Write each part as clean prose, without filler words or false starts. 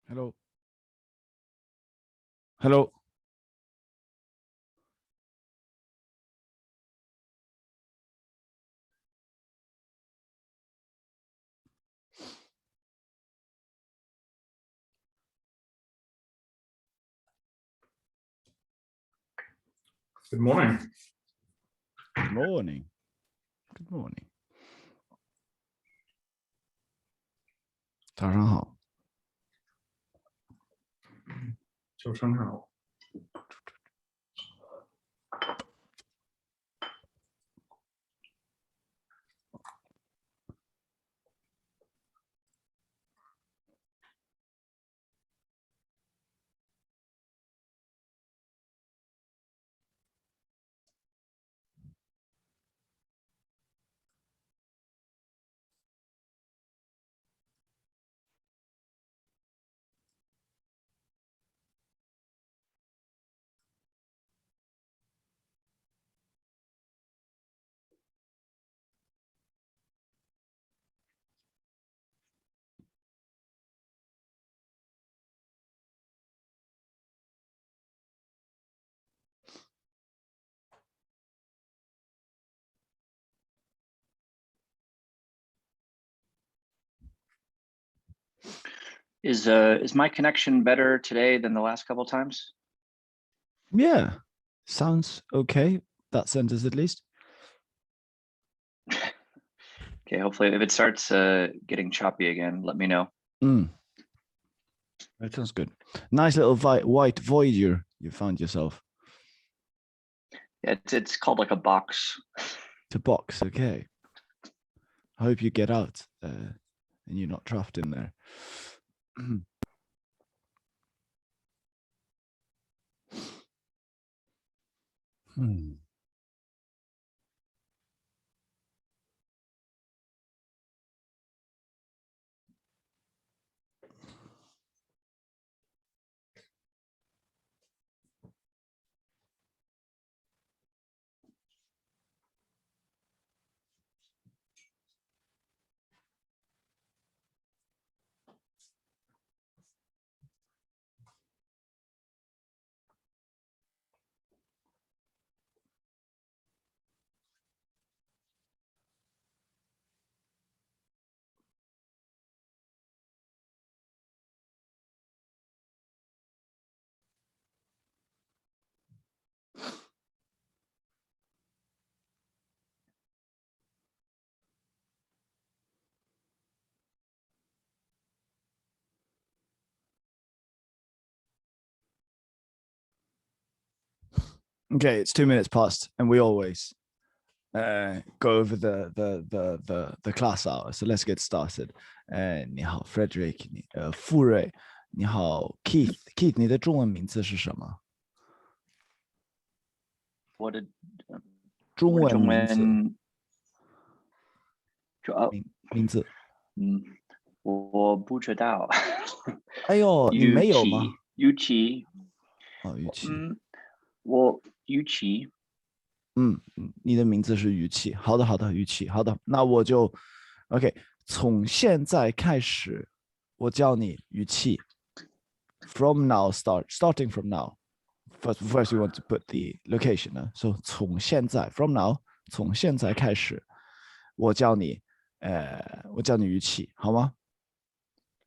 Hello. Hello. Good morning. Good morning. Good morning. 早上好。早上好。Is my connection better today than the last couple of times? Yeah, sounds okay. That sentence at least. Okay, hopefully if it starts getting choppy again, let me know. That sounds good. Nice little white void you found yourself. It's called like a box. It's a box, okay. I hope you get out and you're not trapped in there. Okay, it's 2 minutes past, and we always go over the class hour. So let's get started. 你好 Frederick，傅瑞，你好 Keith，你的中文名字是什么？ 我的中文中名字文名字。我不知道。哎呦，你没有吗？于琦。哦，于琦。我于琦。你的名字是于琦。好的，好的，于琦。好的，那我就 OK。从现在开始，我叫你于琦。From now, starting from now. First, we want to put the location. So 从现在 from now 从现在开始，我叫你于琦，好吗？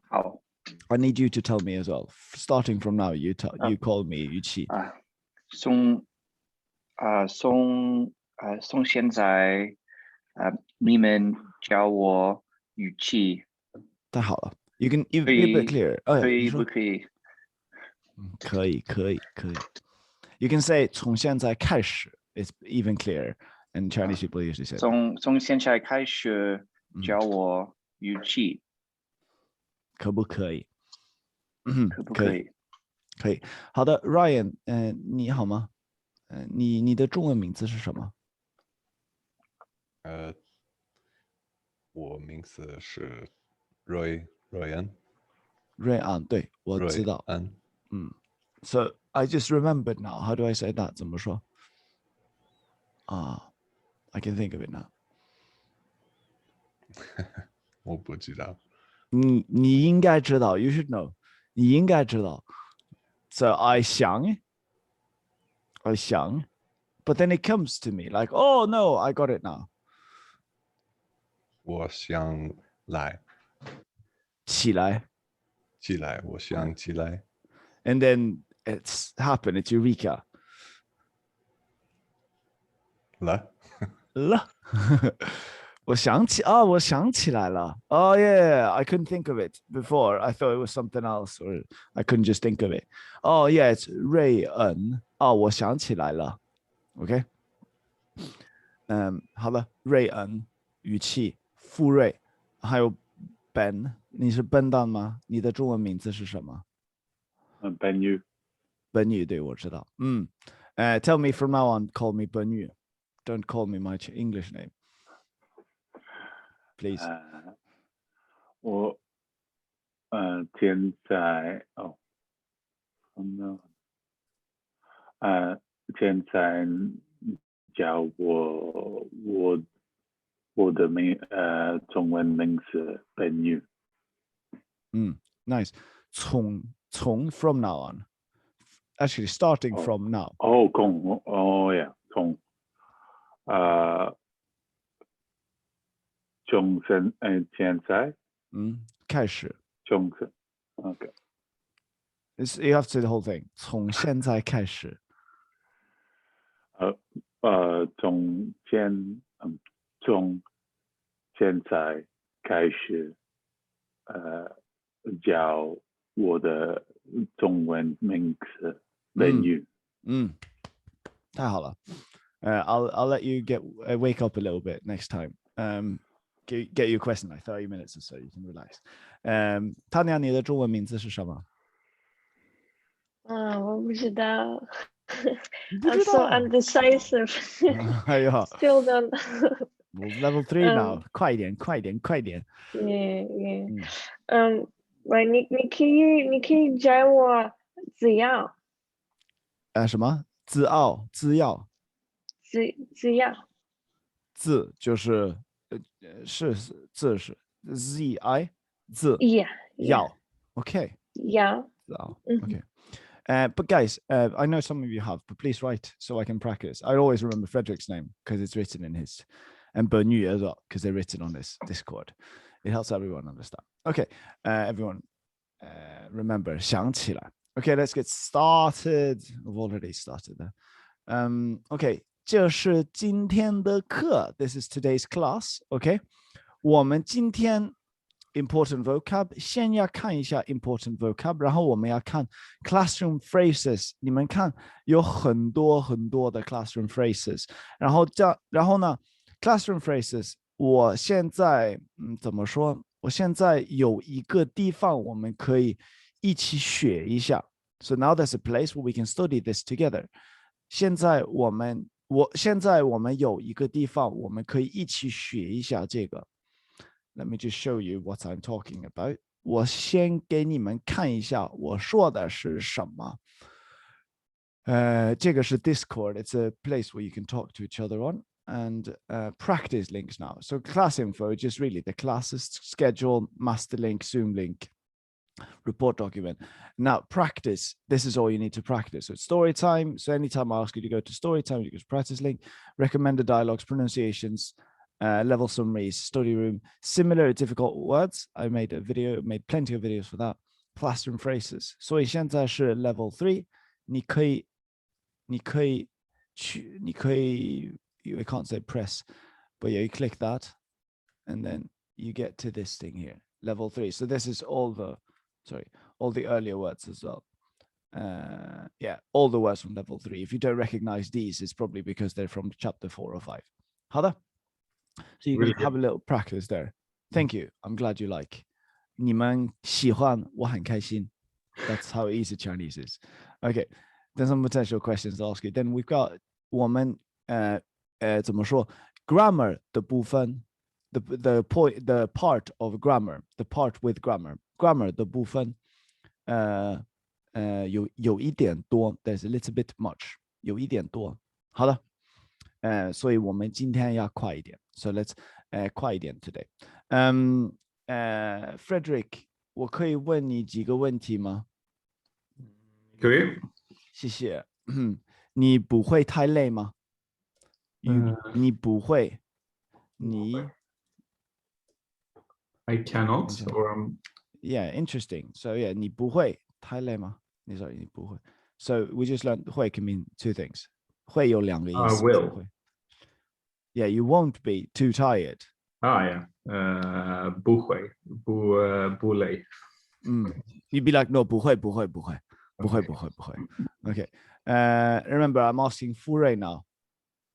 好。I need you to tell me as well. Starting from now, you call me 于琦。从现在你们叫我于琦。太好了。You can be a bit clearer. 可以不可以？可以。You can say 从现在开始 is even clearer. And Chinese people usually say 从现在开始叫我于琦。可不可以？可不可以？可以。好的 ，Ryan，你好吗？你的中文名字是什么？我名字是瑞安。瑞安，对，我知道。So I just remembered now. How do I say that？ 怎么说？I can think of it now. 我不知道。你应该知道 ，You should know. 你应该知道。So I 想 but then it comes to me like, oh no, I got it now. 我想来，起来。我想起来， And then it's happened, it's Eureka. 了，了。我想起来了。Oh yeah, I couldn't think of it before. I thought it was something else, or I couldn't just think of it. Oh yeah, it's 瑞恩。哦，我想起来了。OK， 好了，瑞恩语气富瑞，还有 Ben， 你是笨蛋吗？你的中文名字是什么？ Ben Yu. 本宇，对，我知道。Tell me from now on, call me 本宇。Don't call me my English name, please. 我现在现在叫我的中文名字 Ben Yu. Nice. 从 from now on. Actually, starting from now. 从现在开始。Okay. You have to say the whole thing. 从现在开始。从现在开始叫我的中文名字 Ben Yu. 太好了。I'll let you wake up a little bit next time. Get your question like 30 minutes or so. You can relax. Tanya, 你的中文名字是什么？我不知道。不知 I'm so 道。undecisive. 哎呀 Still don't. Level 3 now. 快点。Yeah. 喂，你可以教我怎样？什么？自傲。怎样？字就是是字是 zi 字 Yeah. 要 OK Yeah. 自傲 OK but guys I know some of you have but please write so I can practice. I always remember Frederick's name because it's written in his and Bernu as well because they're written on this Discord. It helps everyone understand. Okay, everyone remember 想起来 Okay, let's get started. We've already started there. Okay, 这是今天的课 This is today's class. Okay, 我们今天 important vocab 先要看一下 important vocab 然后我们要看 classroom phrases 你们看有很多的 classroom phrases 然后呢 classroom phrases 我现在怎么说我现在有一个地方我们可以一起学一下 So now there's a place where we can study this together 现在我们有一个地方我们可以一起学一下这个Let me just show you what I'm talking about. 我先给你们看一下我说的是什么。这个是 Discord. It's a place where you can talk to each other on and practice links now. So class info, just really the classes schedule, master link, Zoom link, report document. Now practice, this is all you need to practice. So it's story time. So anytime I ask you to go to story time, you go to practice link, recommended dialogues, pronunciations, level summaries, study room, similar difficult words. I made plenty of videos for that. Classroom phrases. 所以现在是 level 3. 你可以 you can't say press, but yeah, you click that and then you get to this thing here, level 3. So this is all the earlier words as well. Yeah, all the words from level 3. If you don't recognize these, it's probably because they're from chapter 4 or 5. 好的 So you can have a little practice there. Thank you. I'm glad you like. 你们喜欢我很开心 That's how easy Chinese is. Okay. Then some potential questions to ask you. Then we've got 我们怎么说 grammar 的部分 the part of grammar, the part with grammar 的部分有一点多 There's a little bit much 有一点多好的所以我们今天要快一点 So let's 快一点 today. Frederick 我可以问你几个问题吗？可以。谢谢。你不会太累吗？你不会，你 I cannot. Okay. Or yeah, interesting. So yeah, 你不会太累吗？sorry, 你不会。So we just learned 会 can mean two things. 会有两个意思。 will. 会 Yeah, you won't be too tired. yeah. 不会，不累。You'd be like, no, 不会。Okay. Remember, I'm asking Fure now.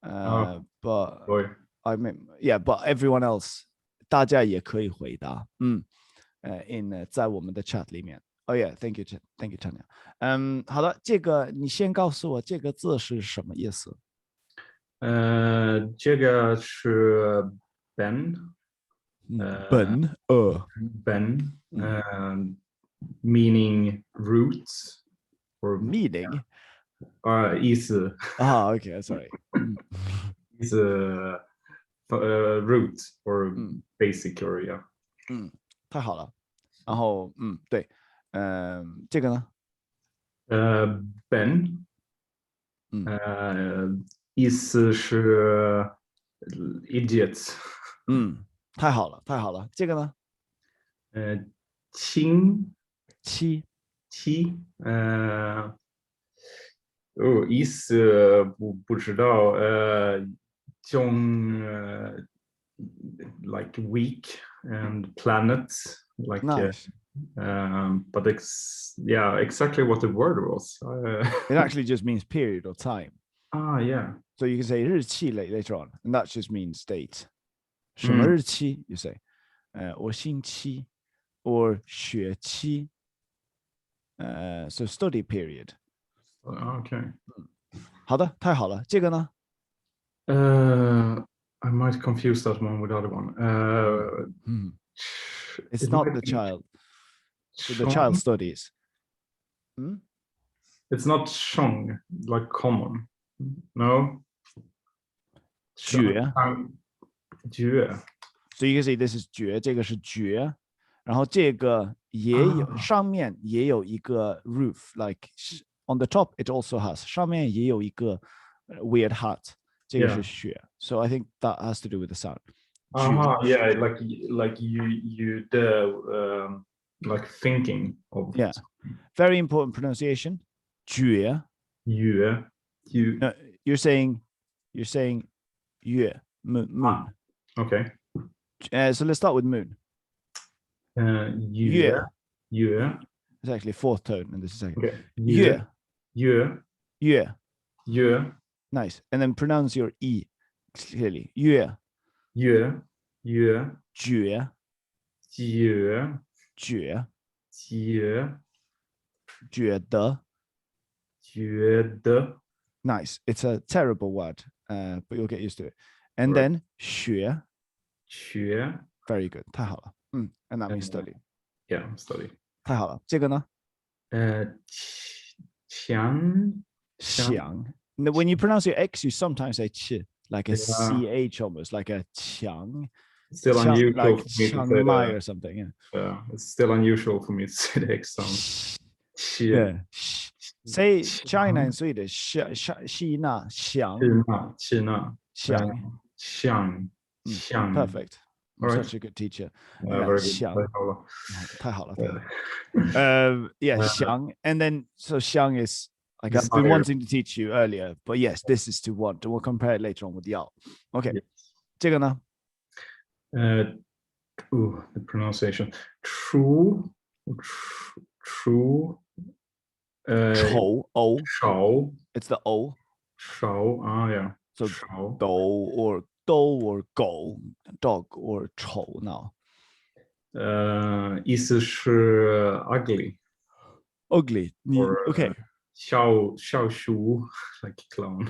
But 对。 I mean, yeah, but everyone else, 大家也可以回答。在我们的 chat 里面。Oh yeah, thank you, Tanya. 好的，这个你先告诉我这个字是什么意思？这个是 Ben. Ben. Meaning roots or meaning 意思 okay, sorry. 意思root or basic area. 太好了。然后对，这个呢？Ben. 意思是 idiots. 太好了。这个呢？七意思不知道like week and planets like Nice. but yeah, exactly what the word was. It actually just means period or time. Yeah. So you can say 日期 later on, and that just means date. 什么日期 you say, or 星期 or 学期 so study period. Okay. 好的，太好了。这个呢？ I might confuse that one with the other one. It's it not might the be child. So the Shong. child studies. It's not shong, like common. No. 觉 觉 So you can say this is 觉，这个是觉，然后这个也有上面也有一个 roof, like on the top it also has 上面也有一个 weird hat, 这个是学。So I think that has to do with the sound. Yeah, like you the like thinking of Yeah, very important pronunciation. 觉 you No, you're saying 月 moon. Okay. So let's start with moon. 月 It's actually fourth tone, and this is second. Okay. 月 Nice. And then pronounce your e clearly. 月 觉觉得 Nice. It's a terrible word, but you'll get used to it. And Right. then 学 Very good. 太好了。And that means study. Yeah, study. 太好了。这个呢？强 想 When you pronounce your X, you sometimes say 气 like a Yeah. CH almost, like a 强 still unusual like for me to say Chiang Mai the, or something. it's still unusual for me to say the X sound. Yeah. Say China in Swedish. 西那想 Perfect. I'm Alright. such a good teacher. Very good. 想太好了。Yeah, 呃 想 and then so 想 is like I've been Desire. wanting to teach you earlier, but yes, this is to want, and we'll compare it later on with 要 Okay. 这个呢？ The pronunciation. True. 丑 o. 少 It's the o. 少 yeah. So 少 do or go, dog or 丑 now. 意思是 ugly. Ugly. Or, Okay. 小鼠 like clown.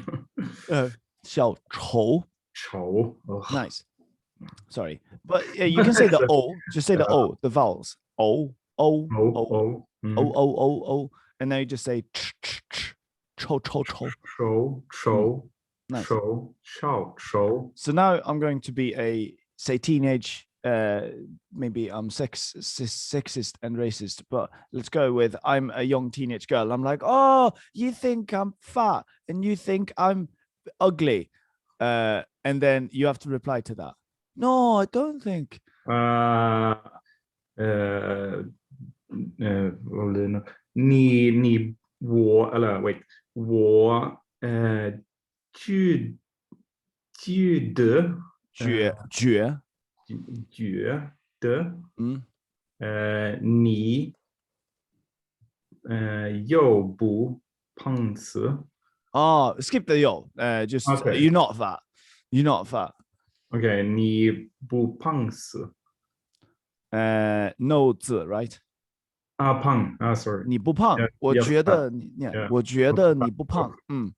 小丑 丑 Nice. Sorry, but yeah, you can say the o. Just say the o, the vowels. O, o, o, o, and then you just say ch, ch, ch, cho, cho, cho. 丑 Nice. 丑 So now I'm going to be a say teenage maybe I'm sexist and racist, but let's go with I'm a young teenage girl. I'm like, oh, you think I'm fat and you think I'm ugly. And then you have to reply to that. No, I don't think. vad blir det nu? Ni, eller wait, 我觉得你又不胖子。Oh, skip the yo. Just Okay. you're not fat. You're not fat. Okay, 你不胖子。 No 字 right? 胖，sorry. 你不胖， Yeah, 我 yes, 觉得 yeah. 我觉得你不胖。 All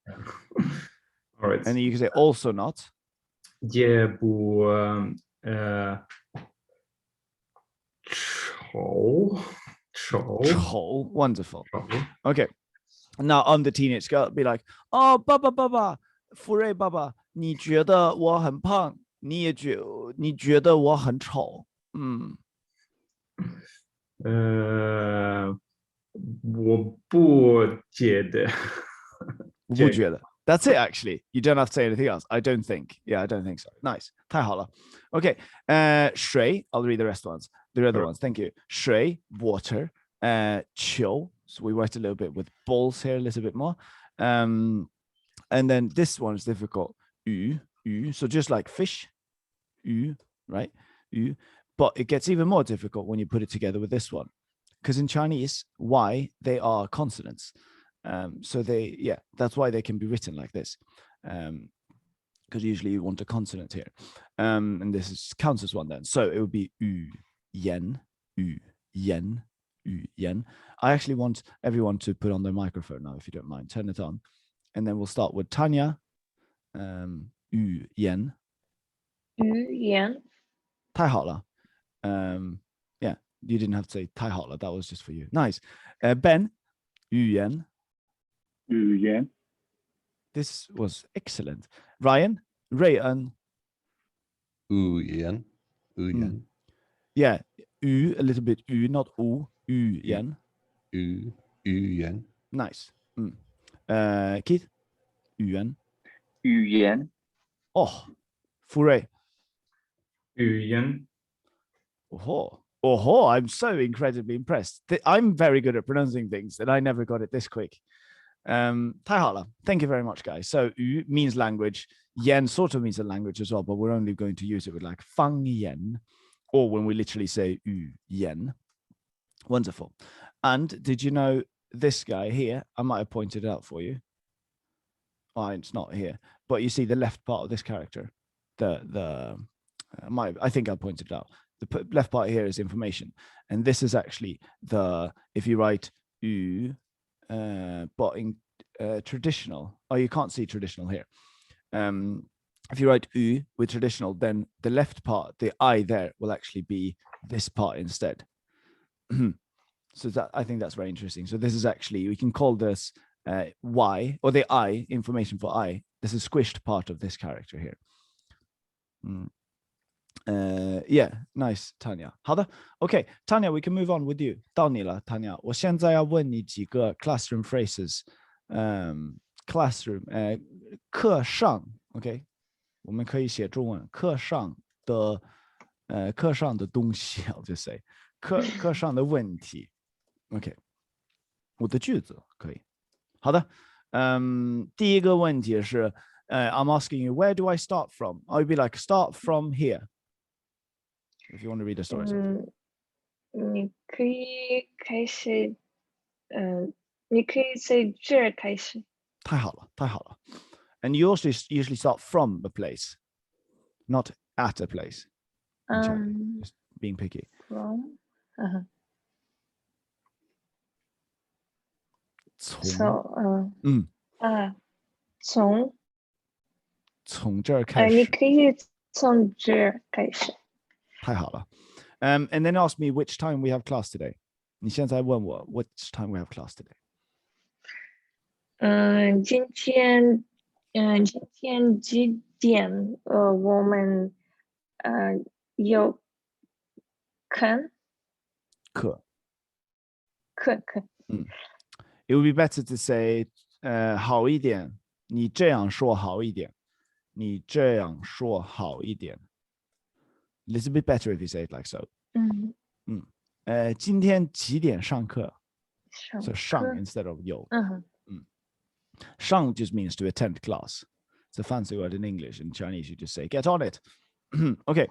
right. And then you can say also not. 也不丑。 Wonderful. Okay. Now I'm the teenage girl. Be like, oh, Baba, Fure Baba, 你觉得我很胖，你觉得我很丑。我不觉得。我不觉得。That's it, actually. You don't have to say anything else. I don't think. Yeah, I don't think so. Nice. 太好了. Okay. 水, I'll read the rest ones. The other ones. Thank you. 水, water. 球. So we worked a little bit with balls here, a little bit more. And then this one is difficult. 鱼. So just like fish. 鱼, right? 鱼. But it gets even more difficult when you put it together with this one. Because in Chinese, Y, they are consonants. So that's why they can be written like this. Because usually you want a consonant here. And this counts as one then. So it would be 语言, 语言, 语言. I actually want everyone to put on their microphone now, if you don't mind. Turn it on. And then we'll start with Tanya. 语言. 语言. 太好了. Yeah, you didn't have to say 太好了. That was just for you. Nice. Ben. 语言. 语言. This was excellent. Ryan. Rayan. 语言. 语言. Yeah. A little bit 语, not 语言. 语言. Nice. Keith. 语言. 语言. Oh. Fure. 语言. Oh, I'm so incredibly impressed. I'm very good at pronouncing things, and I never got it this quick. 太好了. Thank you very much, guys. So 语 means language. 言 sort of means a language as well, but we're only going to use it with like 方言, or when we literally say 语言. Wonderful. And did you know this guy here? I might have pointed it out for you. Oh, it's not here, but you see the left part of this character. I think I pointed it out. The left part here is information, and this is actually if you write 语, but in traditional, you can't see traditional here. If you write 语 with traditional, then the left part, the I there, will actually be this part instead. So I think that's very interesting. So this is actually, we can call this Y, or the I, information for I. This is squished part of this character here. Yeah, nice, Tanya. 好的 Okay, Tanya, we can move on with you. 到你了 Tanya. 我现在要问你几个 classroom phrases. Classroom, 课上 OK, 我们可以写中文。课上的东西 I'll just say. 课上的问题 OK, 我的句子可以。好的，第一个问题是I'm asking you, where do I start from? I'll be like, start from here. If you want to read a story. 你可以开始，你可以在这儿开始。太好了，太好了。And you also usually start from a place, not at a place. Just being picky. From. 从这儿开始。你可以从这儿开始。太好了。And then ask me which time we have class today. 你现在问我 which time we have class today. 今天几点？我们有肯可。可 It would be better to say 好一点，你这样说好一点，你这样说好一点。Little bit better if you say it like so. 今天几点上课？So 上 instead of 有。上 just means to attend class. It's a fancy word in English. In Chinese, you just say get on it. Okay.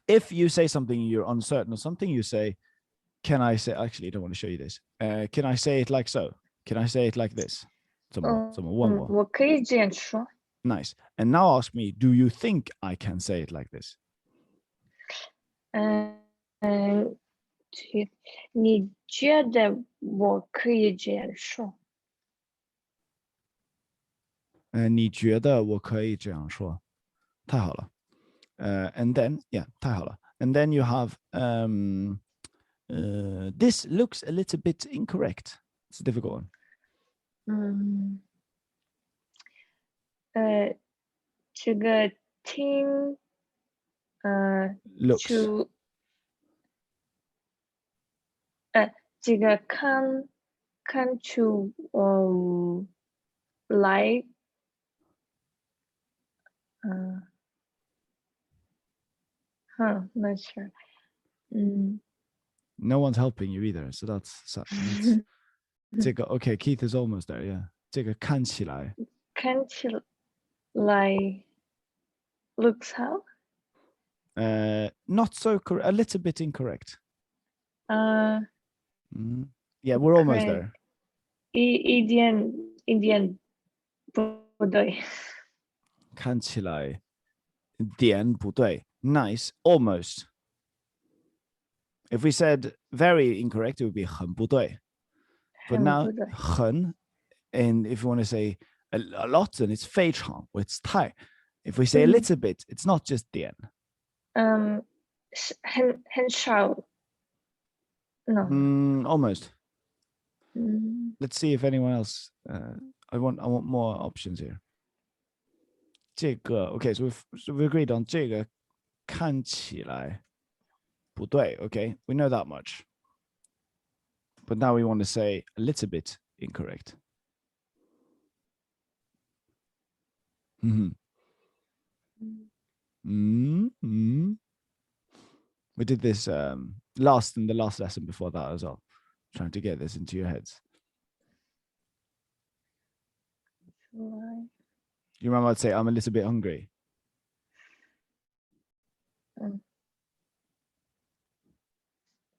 If you say something you're uncertain of something, you say, can I say, actually, I don't want to show you this. Can I say it like so? Can I say it like this? 怎么问我？我可以这样说。 Nice. And now ask me, do you think I can say it like this? 你觉得我可以这样说？你觉得我可以这样说？太好了。And then, yeah, 太好了。And then you have, this looks a little bit incorrect. It's a difficult one. 这个听Looks. 出这个看出来not sure. No one's helping you either, so that's 这个 okay. Keith is almost there. Yeah, 这个看起来 looks how? Not so correct. A little bit incorrect. Yeah, we're almost there. 一点不对。看起来点不对。Nice, almost. If we said very incorrect, it would be 很不对. But now 很不对。很, and if you want to say a lot, then it's 非常, or it's 太. If we say a little bit, it's not just 点. 很少。No. Almost. Let's see if anyone else. I want more options here. 这个 okay, so we agreed on 这个看起来不对. Okay, we know that much. But now we want to say a little bit incorrect. We did this in the last lesson before that as well, trying to get this into your heads. You remember I'd say I'm a little bit hungry.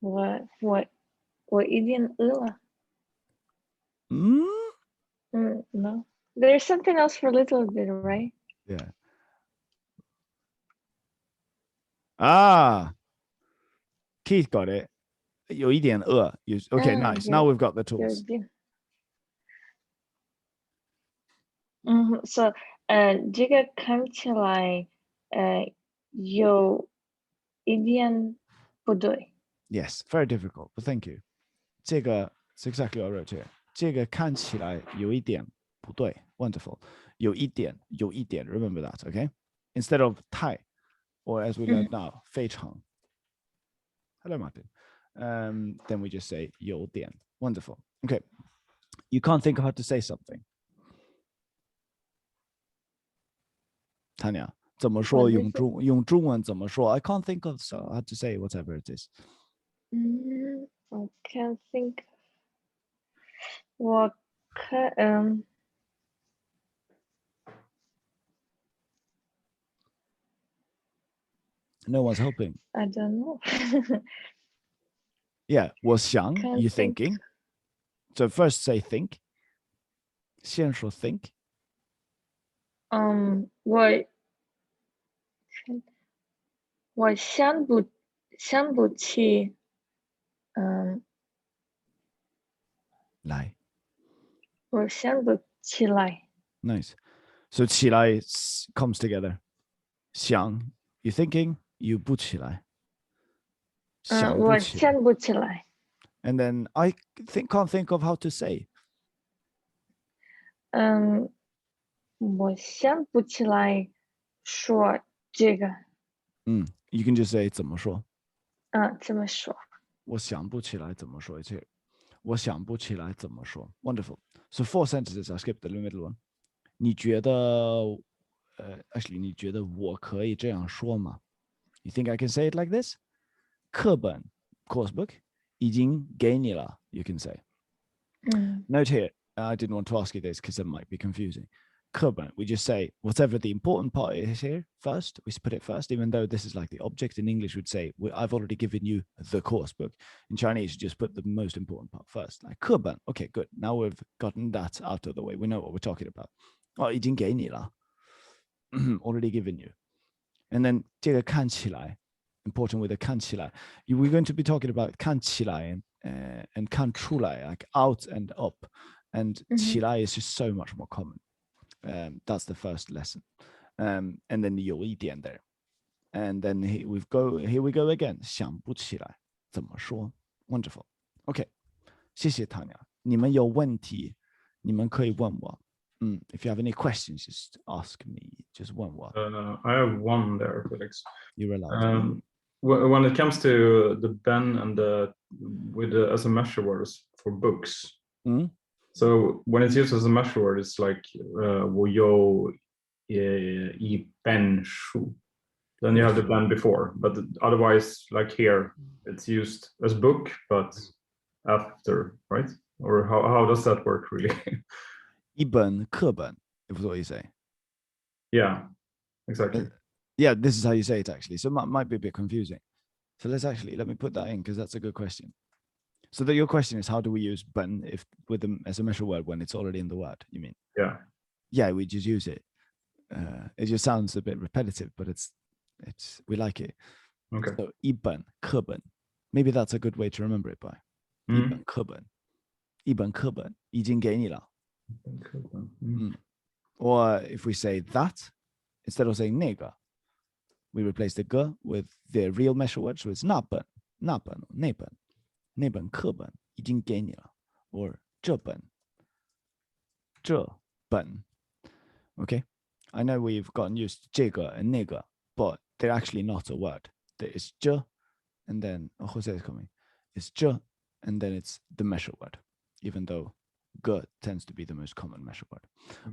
What 我一点饿了。No. There's something else for a little bit, right? Yeah. Keith got it. 有一点饿. Okay, nice. Now we've got the tools. So, 这个看起来有一点不对。 Yes, very difficult, but thank you. 这个 is exactly what I wrote here. 这个看起来有一点不对. Wonderful. 有一点. Remember that, okay? Instead of 太, or as we learned now, 非常. Hello, Martin. Then we just say 有点. Wonderful. Okay. You can't think of how to say something. Tanya, 怎么说用中文怎么说? I can't think of how to say whatever it is. I can't think. No one's helping. I don't know. Yeah, 我想 Can't you think. thinking. So first say think. 先说 think. 我想不起。来. 我想不起来。 Nice. So 起来 comes together. 想 you thinking, you 不起来. 想不我起来. 想不起来。 And then I can't think of how to say. 我想不起来说这个。 You can just say 怎么说.这么说。我想不起来怎么说。我想不起来怎么说。Wonderful. So 4 sentences. I skipped the middle one. 你觉得actually 你觉得我可以这样说吗？ You think I can say it like this? 课本 course book 已经给你了 you can say. Note here, I didn't want to ask you this because it might be confusing. 课本 we just say whatever the important part is here first, we put it first, even though this is like the object. In English would say I've already given you the course book. In Chinese you just put the most important part first, like 课本. Okay, good, now we've gotten that out of the way, we know what we're talking about. 已经给你了 already given you. And then 这个看起来 important with the 看起来 we're going to be talking about 看起来 and 看出来 like out and up, and 起来 is just so much more common. That's the first lesson. And then 有一点 there, and then here we go again. 想不起来怎么说 Wonderful. Okay, 谢谢 Tanya. 你们有问题你们可以问我。If you have any questions, just ask me. Just one word. I have one there, Felix. You're allowed. When it comes to the ben and as a measure words for books, so when it's used as a measure word, it's like 我有一本书. Then you have the ben before, but otherwise, like here, it's used as book, but after, right? Or how does that work really? 一本课本 is what you say. Yeah, exactly. Yeah, this is how you say it actually. So it might be a bit confusing. So let me put that in because that's a good question. So your question is, how do we use ben if with them as a measure word when it's already in the word? You mean? Yeah. Yeah, we just use it. It just sounds a bit repetitive, but it's we like it. Okay. So 一本课本, maybe that's a good way to remember it by. 一本课本, 一本课本已经给你了. Or if we say that, instead of saying 那个, we replace the g with the real measure word, so it's 那本那本课本已经给你了, or 这本 Okay, I know we've gotten used to 这个 and 那个, but they're actually not a word. There is 这 and then Jose is coming. It's 这 and then it's the measure word, even though g tends to be the most common measure word.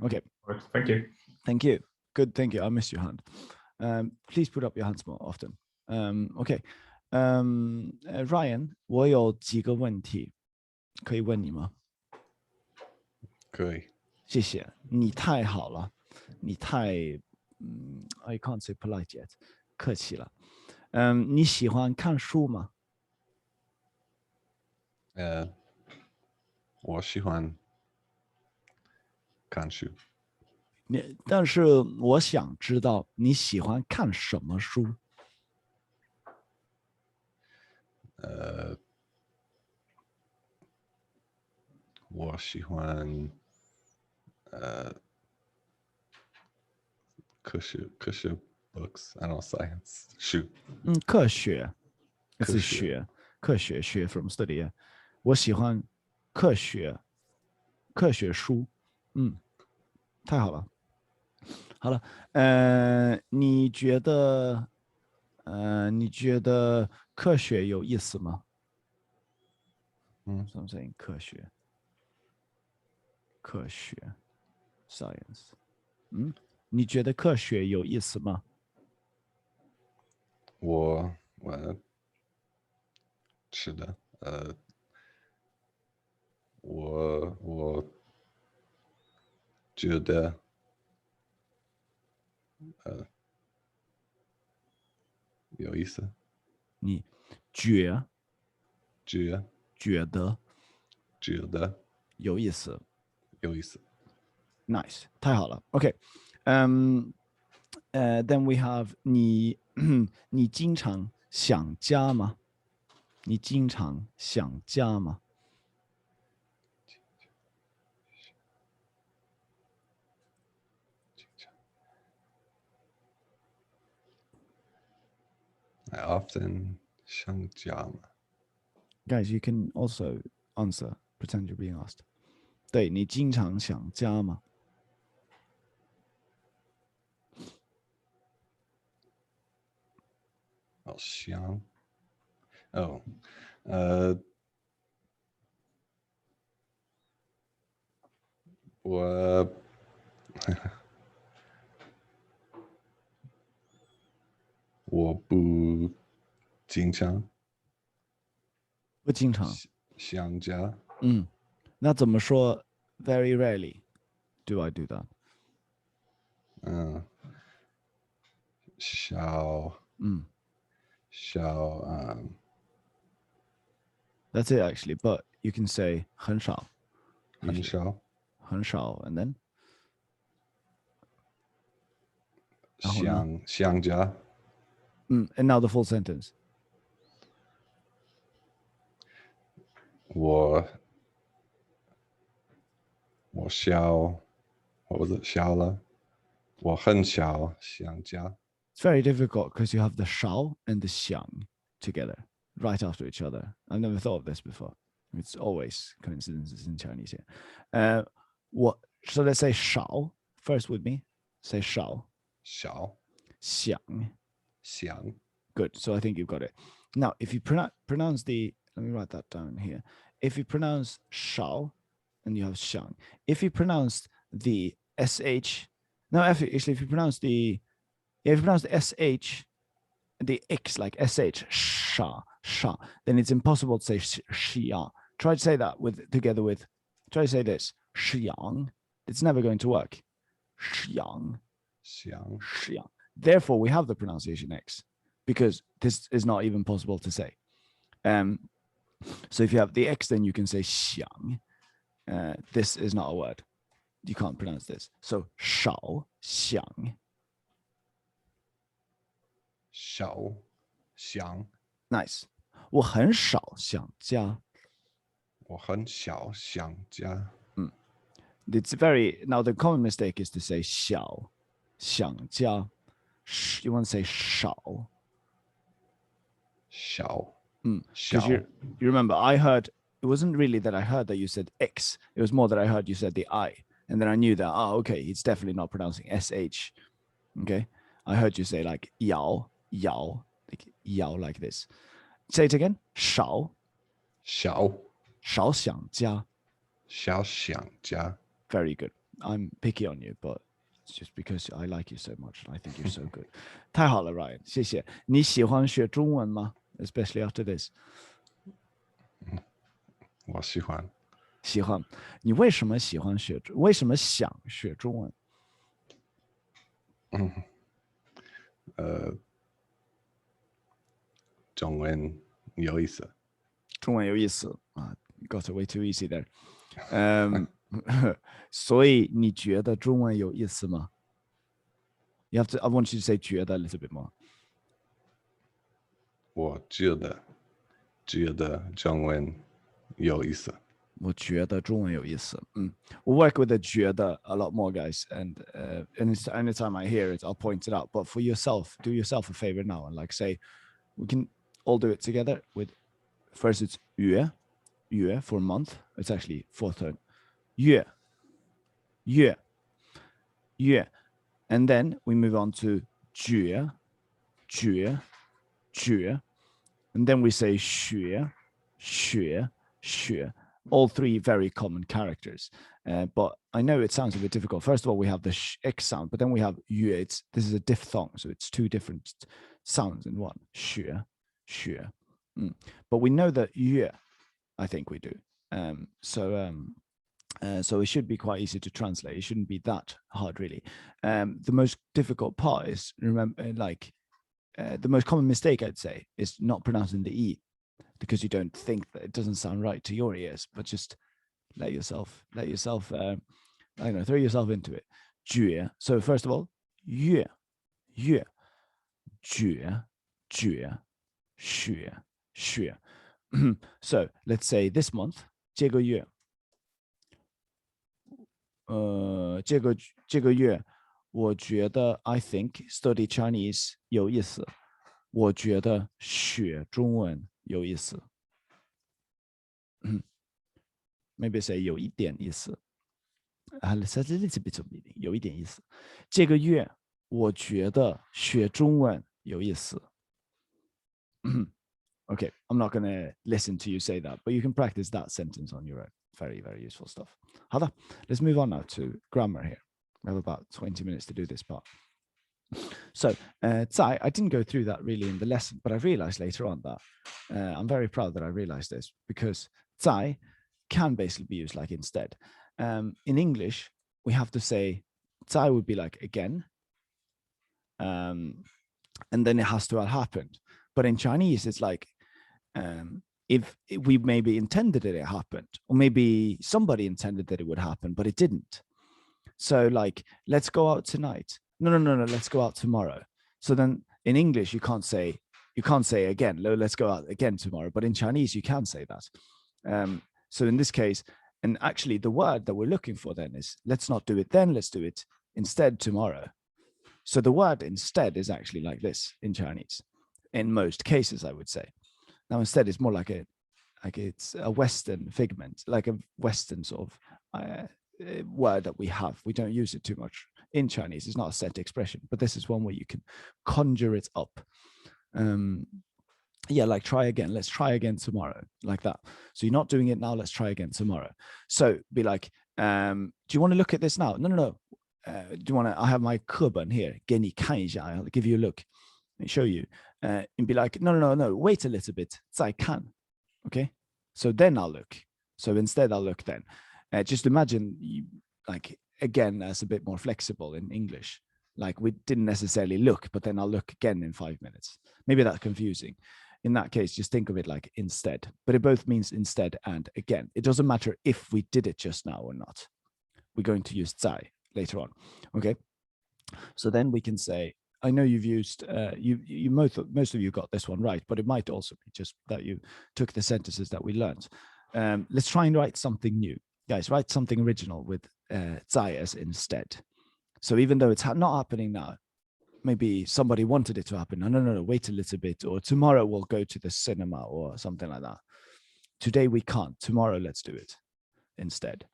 Okay. Thank you. Thank you. Good. Thank you. I missed your hand. Please put up your hands more often. Okay. Ryan, 我有几个问题可以问你吗？可以。谢谢，你太好了，你太I can't say polite yet， 客气了。你喜欢看书吗？我喜欢看书。但是我想知道你喜欢看什么书？我喜欢科学 books, I don't know, science 书。科学，是学，科学 from study。我喜欢科学书。太好了。好了，你觉得科学有意思吗？So I'm saying 科学 science。你觉得科学有意思吗？我是的，我觉得有意思。你觉得有意思。Nice， 太好了。OK， then we have 你经常想家吗？你经常想家吗？ I often 想家吗？ Guys, you can also answer. Pretend you're being asked. 对，你经常想家吗？想 Oh, 我不经常不经常。想家。那怎么说 very rarely do I do that? 小 That's it actually, but you can say 很少很少很少 and then 想家。and now the full sentence. 我小 what was it 小了我很小想家。It's very difficult because you have the 少 and the 想 together right after each other. I've never thought of this before. It's always coincidences in Chinese here. So let's say 少 first with me. Say 少小想.想 Good. So I think you've got it. Now, if you pronounce the, let me write that down here. If you pronounce 少 and you have 想, if you pronounce the sh, no, actually, if you pronounce the sh, the x like sh, sha, then it's impossible to say xiang. Try to say that try to say this, xiang. It's never going to work. Xiang. Therefore, we have the pronunciation x because this is not even possible to say. So if you have the x, then you can say xiang. This is not a word. You can't pronounce this. So 少想 小想 Nice. 我很少想家。我很小想家。It's very, now the common mistake is to say 小想家. You want to say 少. 小 Because you remember, I heard, it wasn't really that I heard that you said X. It was more that I heard you said the I. And then I knew that, okay, it's definitely not pronouncing SH. Okay. I heard you say like yao, like yao like this. Say it again. 少想家. Very good. I'm picky on you, but it's just because I like you so much. I think you're so good. 太好了 Ryan. 谢谢。你喜欢学中文吗 Especially after this. 我喜欢。喜欢。你为什么喜欢学？为什么想学中文？中文有意思。中文有意思啊 ，got it way too easy there. 所以你觉得中文有意思吗 ？You have to. I want you to say 觉得 a little bit more. 我觉得中文有意思。我觉得中文有意思。We work with the 觉得 a lot more, guys, and anytime I hear it, I'll point it out. But for yourself, do yourself a favor now and like say, we can all do it together. With first it's 月 for a month. It's actually fourth turn. 月 and then we move on to 觉 and then we say 学 all three very common characters. But I know it sounds a bit difficult. First of all, we have the X sound, but then we have 月. This is a diphthong, so it's two different sounds in one. 学 But we know that 月, I think we do. So it should be quite easy to translate. It shouldn't be that hard, really. The most difficult part is, remember, the most common mistake, I'd say, is not pronouncing the E because you don't think that it doesn't sound right to your ears, but just let yourself, I don't know, throw yourself into it. 觉 So first of all, 月 觉 学 So let's say this month, 这个月这个月我觉得 I think study Chinese 有意思，我觉得学中文有意思。Maybe say 有一点意思。Let's say a little bit of meaning， 有一点意思。这个月我觉得学中文有意思。Okay, I'm not going to listen to you say that, but you can practice that sentence on your own. Very, very useful stuff. Let's move on now to grammar here. We have about 20 minutes to do this part. So, 在, I didn't go through that really in the lesson, but I realized later on that I'm very proud that I realized this, because 在 can basically be used like instead. In English, we have to say 在 would be like again, and then it has to have happened. But in Chinese, it's like if we maybe intended that it happened, or maybe somebody intended that it would happen, but it didn't. So like, let's go out tonight. No, let's go out tomorrow. So then in English, you can't say again, let's go out again tomorrow. But in Chinese, you can say that. So in this case, and actually the word that we're looking for then is, let's not do it then, let's do it instead tomorrow. So the word instead is actually like this in Chinese, in most cases, I would say. Now instead is more like it's a Western figment, like a Western sort of word that we have. We don't use it too much in Chinese. It's not a set expression, but this is one where you can conjure it up. Yeah, like try again. Let's try again tomorrow, like that. So you're not doing it now. Let's try again tomorrow. So be like, do you want to look at this now? No. Do you want to? I have my 课本 here. 给你看一下. I'll give you a look and show you. And be like, no. Wait a little bit. 再看. Okay. So then I'll look. So instead I'll look then. Just imagine you, like, again, as a bit more flexible in English. Like we didn't necessarily look, but then I'll look again in 5 minutes. Maybe that's confusing. In that case, just think of it like instead. But it both means instead and again. It doesn't matter if we did it just now or not. We're going to use 在 later on. Okay. So then we can say, I know you've used, you most of you got this one right, but it might also be just that you took the sentences that we learned. Let's try and write something new. Guys, write something original with 在 as instead. So even though it's not happening now, maybe somebody wanted it to happen. No, wait a little bit. Or tomorrow we'll go to the cinema or something like that. Today we can't. Tomorrow let's do it instead.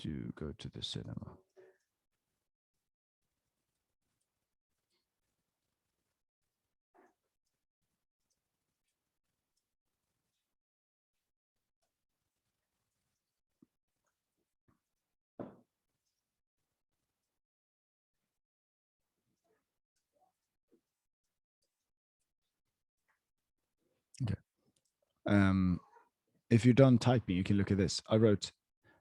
To go to the cinema. Okay. If you're done typing, you can look at this. I wrote,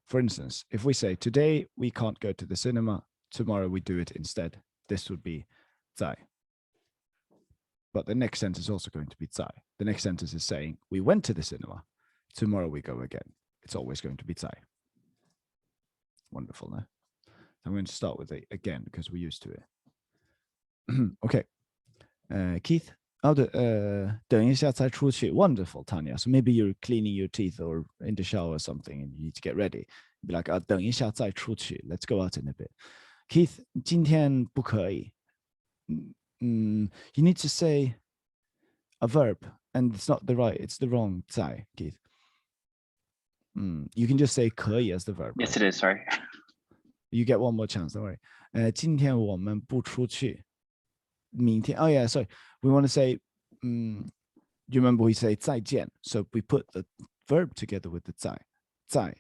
for instance, if we say today we can't go to the cinema, tomorrow we do it instead, this would be 在. But the next sentence is also going to be 在. The next sentence is saying we went to the cinema, tomorrow we go again. It's always going to be 在. Wonderful, no? I'm going to start with it again because we're used to it. Okay. Keith?等一下才出去. Wonderful, Tanya. So maybe you're cleaning your teeth or in the shower or something and you need to get ready. Be like, 等一下再出去. Let's go out in a bit. Keith, 今天不可以. You need to say a verb and it's not the right, it's the wrong 在, Keith. You can just say 可以 as the verb. Yes, right? it is. Sorry. You get one more chance, don't worry. 今天我们不出去. 明天, oh yeah, sorry. We want to say, do you remember we say 再见? So we put the verb together with the 在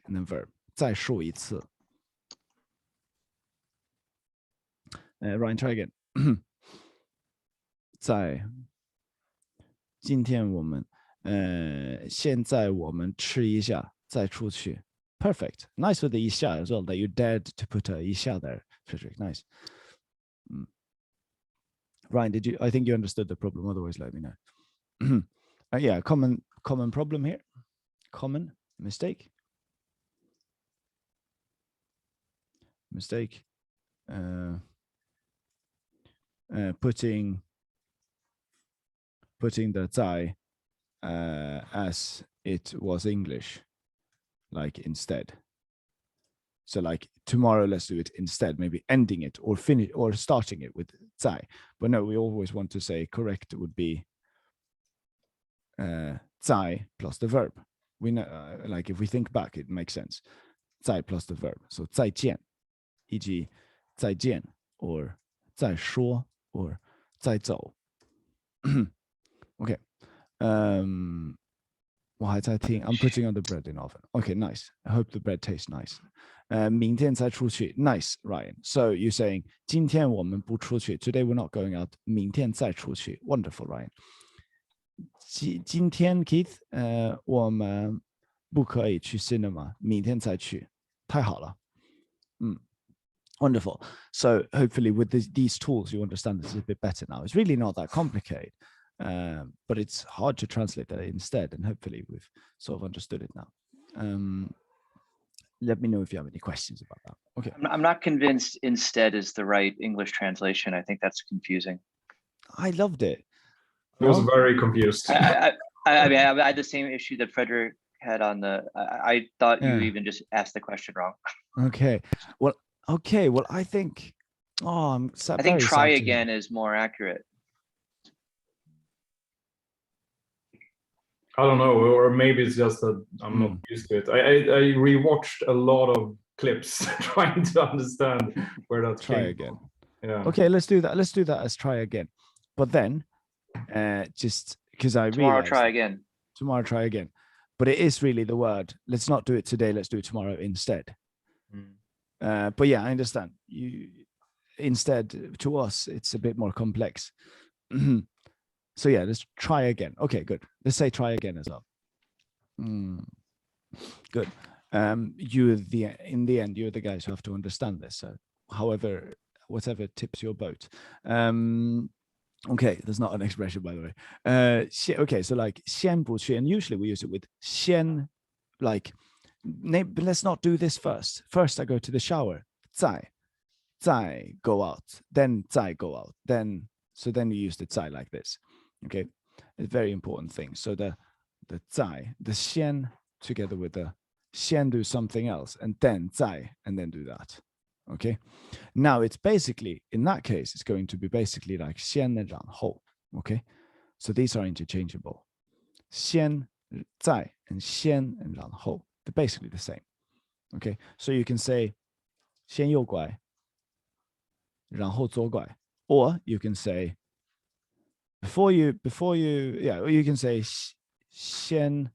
and then verb. 再说一次. Ryan, try again. 在今天我们现在我们吃一下再出去. Perfect. Nice with the 一下 as well, that you dared to put a 一下 there, Frederick. Nice. Ryan, did you? I think you understood the problem. Otherwise, let me know. Yeah, common problem here. Common mistake. Mistake. Putting the 在 as it was English, like instead. So like tomorrow, let's do it instead, maybe ending it or finish or starting it with 在. But no, we always want to say correct would be 在 plus the verb. We know, like if we think back, it makes sense. 在 plus the verb. So 再见，以及再见 or 再说 or 再走。Okay.我还在听 I'm putting on the bread in oven. Okay, nice. I hope the bread tastes nice. 明天再出去 Nice, Ryan. So you're saying 今天我们不出去 Today we're not going out. 明天再出去 Wonderful, Ryan. 今天 Keith, 我们不可以去 cinema. 明天再去太好了 Wonderful. So hopefully with these tools, you understand this a bit better now. It's really not that complicated, but it's hard to translate that instead. And hopefully we've sort of understood it now. Let me know if you have any questions about that. Okay. I'm not convinced instead is the right English translation. I think that's confusing. I loved it. I was very confused. I mean, I had the same issue that Frederick had on the, I thought you even just asked the question wrong. Okay. Well, I think, I think try again is more accurate. I don't know, or maybe it's just that I'm not used to it. I rewatched a lot of clips trying to understand where that's try again. Yeah. Okay, let's do that. Let's do that as try again. But then, just because I tomorrow try again. Tomorrow try again. But it is really the word. Let's not do it today. Let's do it tomorrow instead. But yeah, I understand. Instead, to us, it's a bit more complex. So yeah, let's try again. Okay, good. Let's say try again as well. Good. In the end, you're the guys who have to understand this. So however, whatever tips your boat. Okay, there's not an expression, by the way. Okay, so like 先不去, and usually we use it with 先, like, but let's not do this first. First, I go to the shower. 再 go out. Then 再 go out. Then you use the 再 like this. Okay, a very important thing. So the 在, the 先 together with the 先 do something else, and then 在, and then do that. Okay, now it's basically, in that case, it's going to be basically like 先 and 然后. Okay, so these are interchangeable. 先在 and 先 and 然后, they're basically the same. Okay, so you can say 先右拐然后左拐, or you can say before you, yeah, or you can say 先,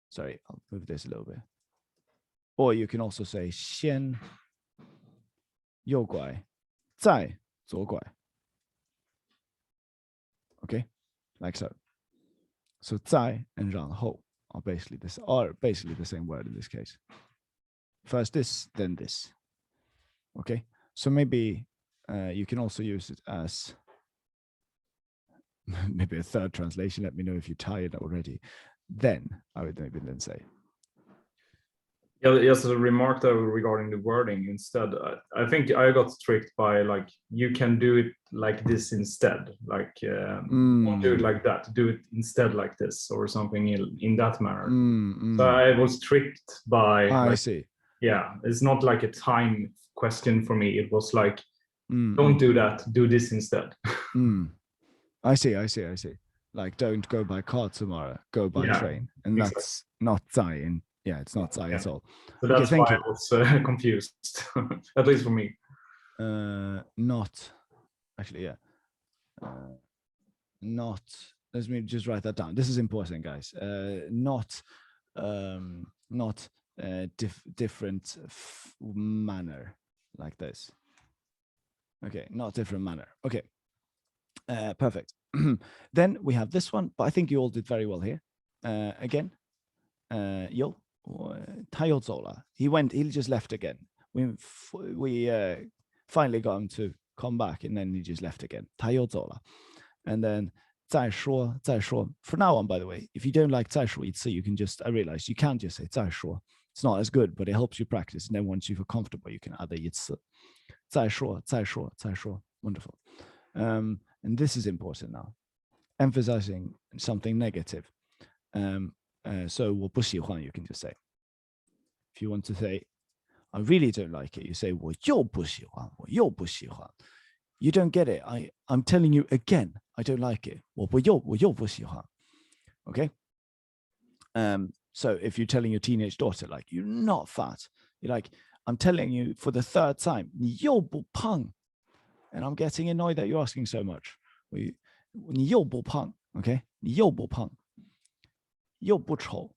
sorry, I'll move this a little bit. Or you can also say 先右拐再左拐. Okay, like so. So 在 and 然后 are basically the same word in this case. First this, then this. Okay, so maybe you can also use it as maybe a third translation. Let me know if you're tired already. Then I would maybe then say. Yeah, just a remark though regarding the wording instead. I think I got tricked by like, you can do it like this instead. Like, don't do it like that. Do it instead like this or something in that manner. So I was tricked by. I like, see. Yeah, it's not like a time question for me. It was like, don't do that. Do this instead. I see. Like, don't go by car tomorrow. Go by train, and exactly. That's not 在. Yeah, it's not 在 at all. So that's why I was confused, at least for me. Not actually, yeah. Not. Let me just write that down. This is important, guys. Not different manner like this. Okay, not different manner. Okay, perfect. Then we have this one, but I think you all did very well here. Again, Yo. 他又走了. He just left again. We finally got him to come back, and then he just left again. 他又走了. And then 再说. For now on, by the way, if you don't like 再说一次, you can just, I realize you can't just say 再说. It's not as good, but it helps you practice. And then once you feel comfortable, you can add a 一次. 再说. Wonderful. And this is important now. Emphasizing something negative. So 我不喜欢, you can just say. If you want to say, I really don't like it, you say 我又不喜欢. You don't get it. I'm telling you again, I don't like it. 我又不喜欢. Okay. So if you're telling your teenage daughter, like, you're not fat, you're like, I'm telling you for the third time, 你又不胖. And I'm getting annoyed that you're asking so much. 你又不胖, okay? 你又不胖, 又不丑.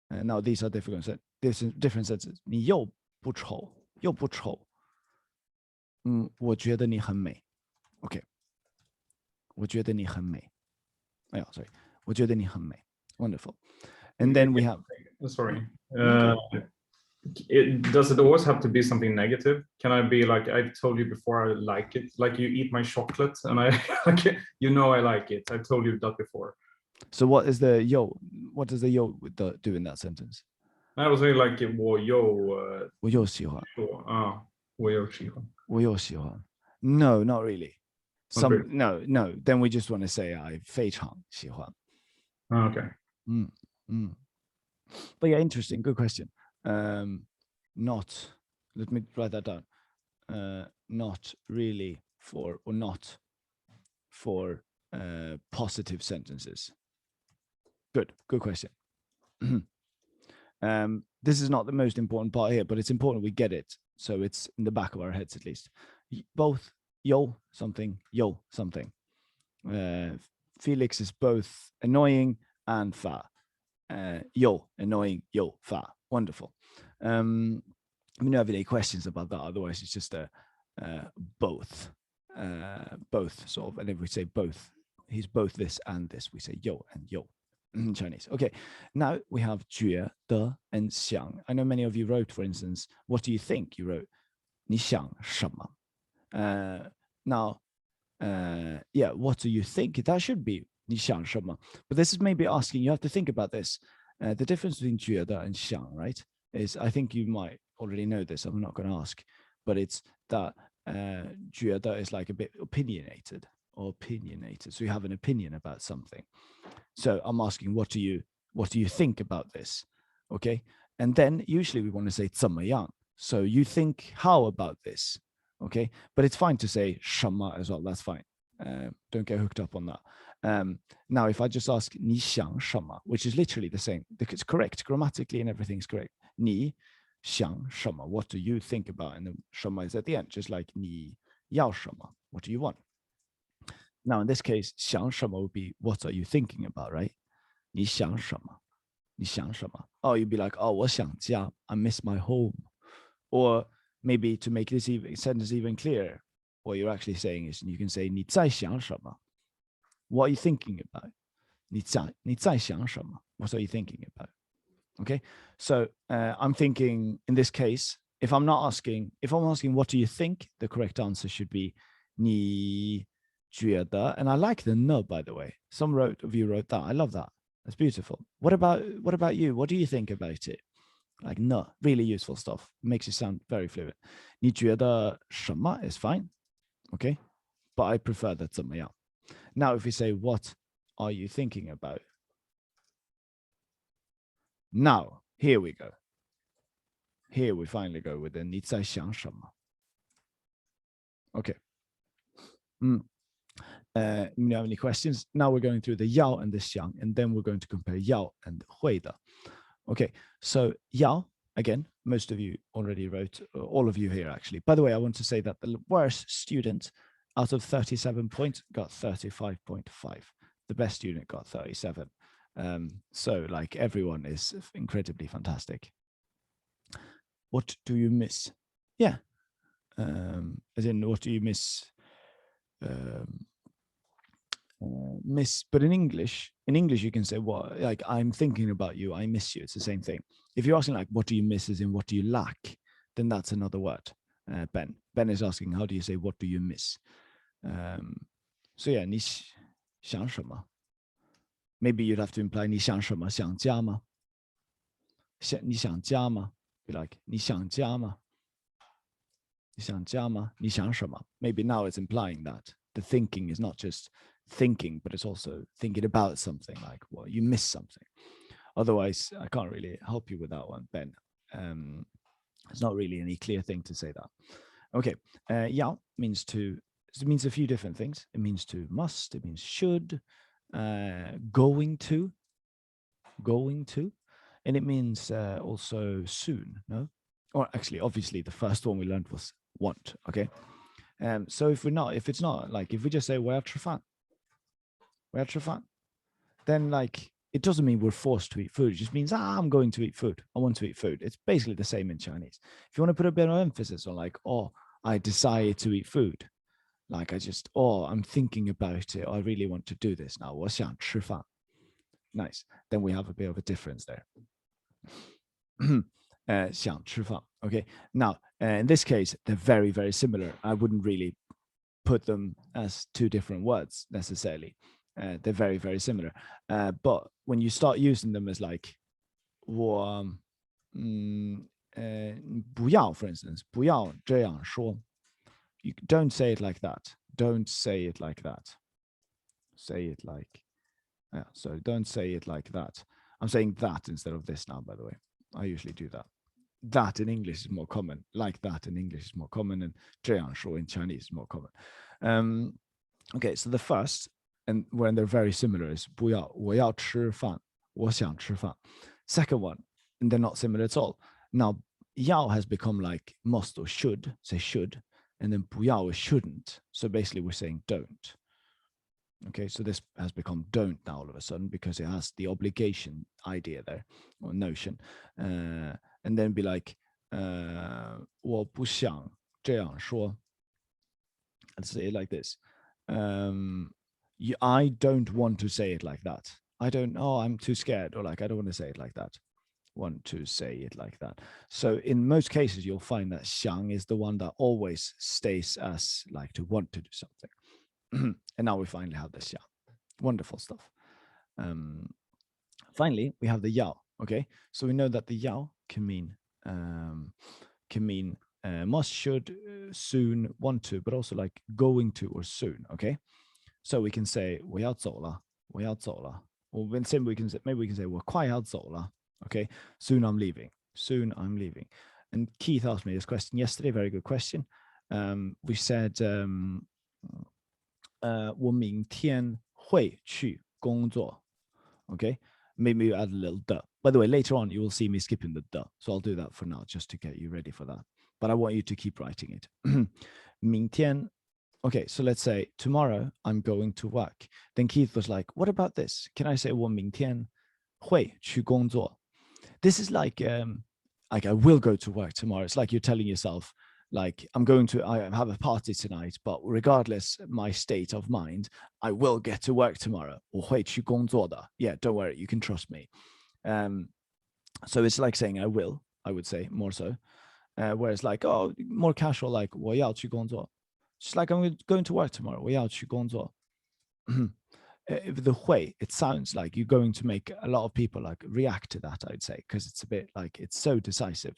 And now these are different sentences. 你又不丑, 又不丑. 我觉得你很美. Okay. 我觉得你很美. Oh, yeah, sorry. 我觉得你很美. Wonderful. And then we have. Sorry. Does it always have to be something negative? Can I be like, I've told you before I like it, like you eat my chocolate and I like, you know, I like it. I've told you that before. So what does the yo do in that sentence? I was really like 我又喜欢. 我又喜欢. 我又喜欢. No, not really. Okay. No. Then we just want to say I 非常喜欢. Okay. But yeah, interesting. Good question. Not, let me write that down. Not really for, or not for positive sentences. Good question. This is not the most important part here, but it's important we get it. So it's in the back of our heads at least. Both yo something, yo something. Felix is both annoying and fat. Yo, annoying, yo, fat. Wonderful. I mean, no everyday questions about that. Otherwise, it's just both. Both sort of. And if we say both, he's both this and this, we say yo and yo in Chinese. Okay, now we have 觉得 and 想. I know many of you wrote, for instance, what do you think? You wrote 你想什么? Now, yeah, what do you think? That should be 你想什么? But this is maybe asking, you have to think about this. The difference between 觉得 and 想, right, is, I think you might already know this, I'm not going to ask, but it's that 觉得 is like a bit opinionated. So you have an opinion about something. So I'm asking, what do you think about this? Okay. And then usually we want to say 怎么样? So you think how about this? Okay. But it's fine to say 什么 as well. That's fine. Don't get hooked up on that. Now, if I just ask 你想什么, which is literally the same, it's correct grammatically and everything's correct. 你想什么? What do you think about? And the 什么 is at the end, just like 你要什么? What do you want? Now, in this case, 想什么 would be, what are you thinking about, right? 你想什么? 你想什么? Oh, you'd be like, oh, 我想家, I miss my home. Or maybe to make this sentence even clearer, what you're actually saying is, you can say 你在想什么? What are you thinking about? 你在想什么? What are you thinking about? Okay, so I'm thinking in this case, if I'm asking what do you think, the correct answer should be 你觉得, and I like the no, by the way. Some of you wrote that. I love that. That's beautiful. What about you? What do you think about it? Like no, really useful stuff. Makes it sound very fluent. 你觉得什么 is fine. Okay, but I prefer that 怎么样. Now, if we say, what are you thinking about? Now, here we go. Here we finally go with the 你在想什么? Okay. You have any questions? Now we're going through the yao and the xiang, and then we're going to compare yao and hui de. Okay, so yao, again, most of you already wrote, all of you here actually. By the way, I want to say that the worst student out of 37 points got 35.5. The best student got 37. So like everyone is incredibly fantastic. What do you miss? Yeah. As in, what do you miss? Miss, but in English you can say, well, like, I'm thinking about you, I miss you. It's the same thing. If you're asking like, what do you miss, as in what do you lack, then that's another word. Ben is asking, how do you say, what do you miss? So yeah, 你想什么? Maybe you'd have to imply 你想什么? 想家吗? 你想家吗? Be like 你想家吗? 你想家吗? 你想什么? Maybe now it's implying that the thinking is not just thinking, but it's also thinking about something, like, well, you miss something. Otherwise, I can't really help you with that one, Ben. It's not really any clear thing to say that. Okay, yao means a few different things. It means to must, it means should, going to, and it means also soon, no? Or actually, obviously, the first one we learned was want, okay? So if it's not, like, if we just say, 我要吃饭, then, like, it doesn't mean we're forced to eat food. It just means, I'm going to eat food. I want to eat food. It's basically the same in Chinese. If you want to put a bit of emphasis on, like, oh, I decide to eat food, like, I'm thinking about it. I really want to do this now. 我想吃饭. Nice. Then we have a bit of a difference there. 想吃饭. Okay. Now, in this case, they're very, very similar. I wouldn't really put them as two different words necessarily. They're very, very similar. But when you start using them as, like, 我不要, for instance, 不要这样说. You don't say it like that. Don't say it like that. Say it like, so don't say it like that. I'm saying that instead of this now, by the way. I usually do that. That in English is more common. Like that in English is more common, and 这样说 in Chinese is more common. Okay, so the first, and when they're very similar, is 不要, 我要吃饭, 我想吃饭. Second one, and they're not similar at all. Now, 要 has become like must or should, say should, and then 不要 is shouldn't. So basically we're saying don't. Okay, so this has become don't now all of a sudden because it has the obligation idea there, or notion. And then be like, 我不想这样说. Let's say it like this. I don't want to say it like that. I'm too scared, or like, I don't want to say it like that. Want to say it like that. So in most cases, you'll find that 想 is the one that always stays as, like, to want to do something. And now we finally have the 想. Wonderful stuff. Finally, we have the 要. Okay, so we know that the 要can mean must, should, soon, want to, but also like going to or soon. Okay, so we can say 我要走了, 我要走了. Or maybe we can say 我快要走了. Okay, soon I'm leaving. Soon I'm leaving. And Keith asked me this question yesterday. Very good question. We said 我明天会去工作. Okay, maybe you add a little the. By the way, later on you will see me skipping the the, so I'll do that for now just to get you ready for that. But I want you to keep writing it. 明天. Okay, so let's say tomorrow I'm going to work. Then Keith was like, what about this? Can I say 我明天会去工作? This is like I will go to work tomorrow. It's like you're telling yourself, like, I have a party tonight, but regardless my state of mind, I will get to work tomorrow. 我会去工作的. Yeah, don't worry, you can trust me. So it's like saying I will, I would say, more so. Whereas, like, oh, more casual, like 我要去工作. Just like I'm going to work tomorrow. 我要去工作. The 会, it sounds like you're going to make a lot of people, like, react to that, I'd say, because it's a bit like, it's so decisive.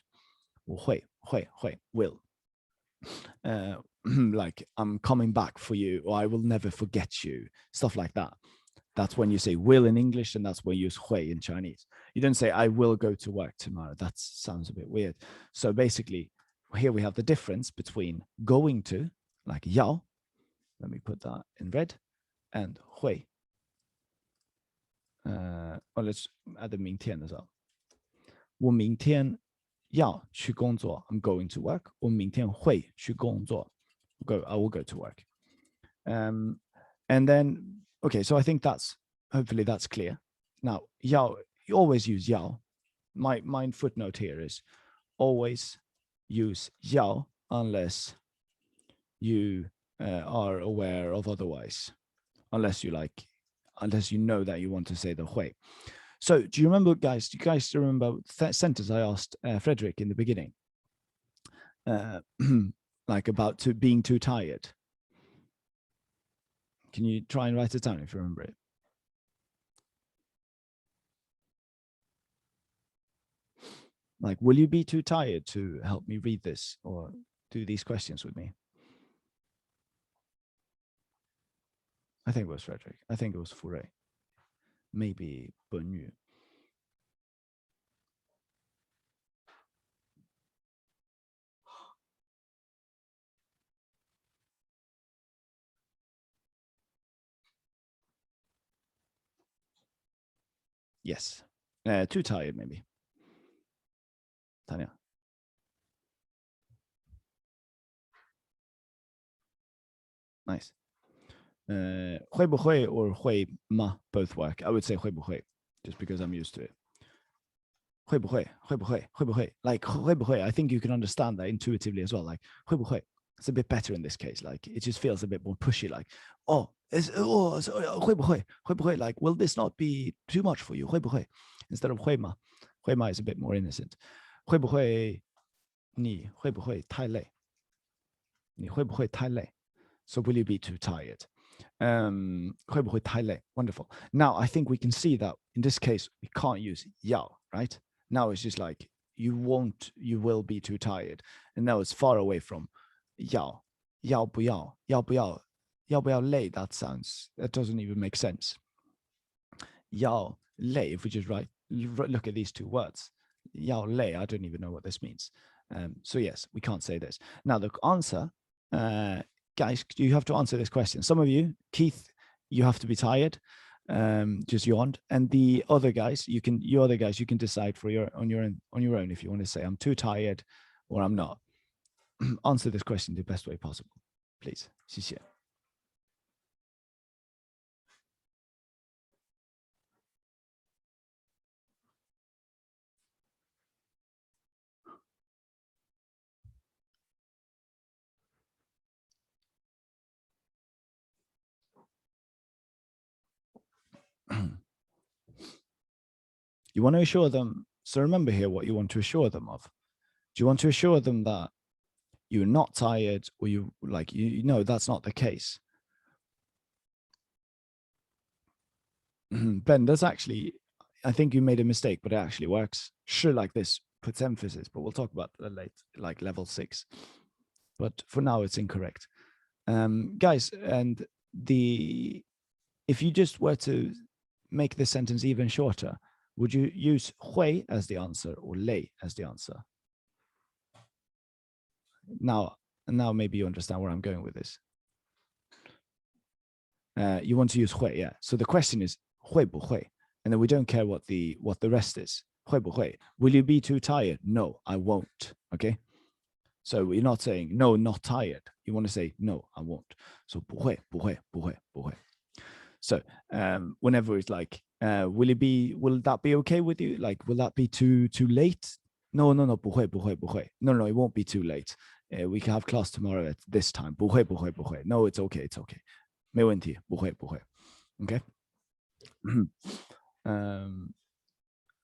我会, will. Like, I'm coming back for you, or I will never forget you, stuff like that. That's when you say will in English, and that's when you use 会 in Chinese. You don't say I will go to work tomorrow. That sounds a bit weird. So basically, here we have the difference between going to, like 要, let me put that in red, and 会. Let's add the 明天 as well. 我明天要去工作. I'm going to work. 我明天会去工作. I will go to work. And then, okay, so I think hopefully that's clear. Now, 要, you always use 要. My footnote here is always use 要unless you are aware of otherwise. Unless you know that you want to say the 会. So do you remember, guys? Do you guys remember that sentence I asked Frederick in the beginning? Like about being too tired. Can you try and write it down if you remember it? Like, will you be too tired to help me read this or do these questions with me? I think it was Frederick. I think it was Foray. Maybe Benyu. Yes. Too tired, maybe. Tanya. Nice. 会不会 or 会吗 both work. I would say 会不会 just because I'm used to it. 会不会 like 会不会 I think you can understand that intuitively as well. Like 会不会 it's a bit better in this case. Like it just feels a bit more pushy. Like会不会 like will this not be too much for you? 会不会 instead of 会吗 is a bit more innocent. 会不会你会不会太累 你会不会太累 So will you be too tired? 会不会太累 Wonderful. Now I think we can see that in this case we can't use 要 right? Now it's just like you will be too tired. And now it's far away from 要不要累 that doesn't even make sense. 要累 if we just look at these two words. 要累 I don't even know what this means. So yes, we can't say this. Now the answer, guys, you have to answer this question. Some of you, Keith, you have to be tired. Just yawned, and the other guys, you can decide on your own if you want to say I'm too tired or I'm not. Answer this question the best way possible, please. 谢谢. You want to assure them. So remember here what you want to assure them of. Do you want to assure them that you're not tired, or you know that's not the case? Ben, that's actually, I think you made a mistake, but it actually works. Sure, like this puts emphasis, but we'll talk about that later, like level 6. But for now, it's incorrect. Guys, and if you just were to make this sentence even shorter, would you use 会 as the answer or 累 as the answer? Now maybe you understand where I'm going with this. You want to use 会, yeah. So the question is 会不会, and then we don't care what the rest is. 会不会? Will you be too tired? No, I won't. Okay. So you're not saying no, not tired. You want to say no, I won't. So 不会. So whenever it's like, will that be okay with you? Like, will that be too late? No, 不会. No, it won't be too late. We can have class tomorrow at this time. 不会. No, it's okay. 没问题，不会。Okay.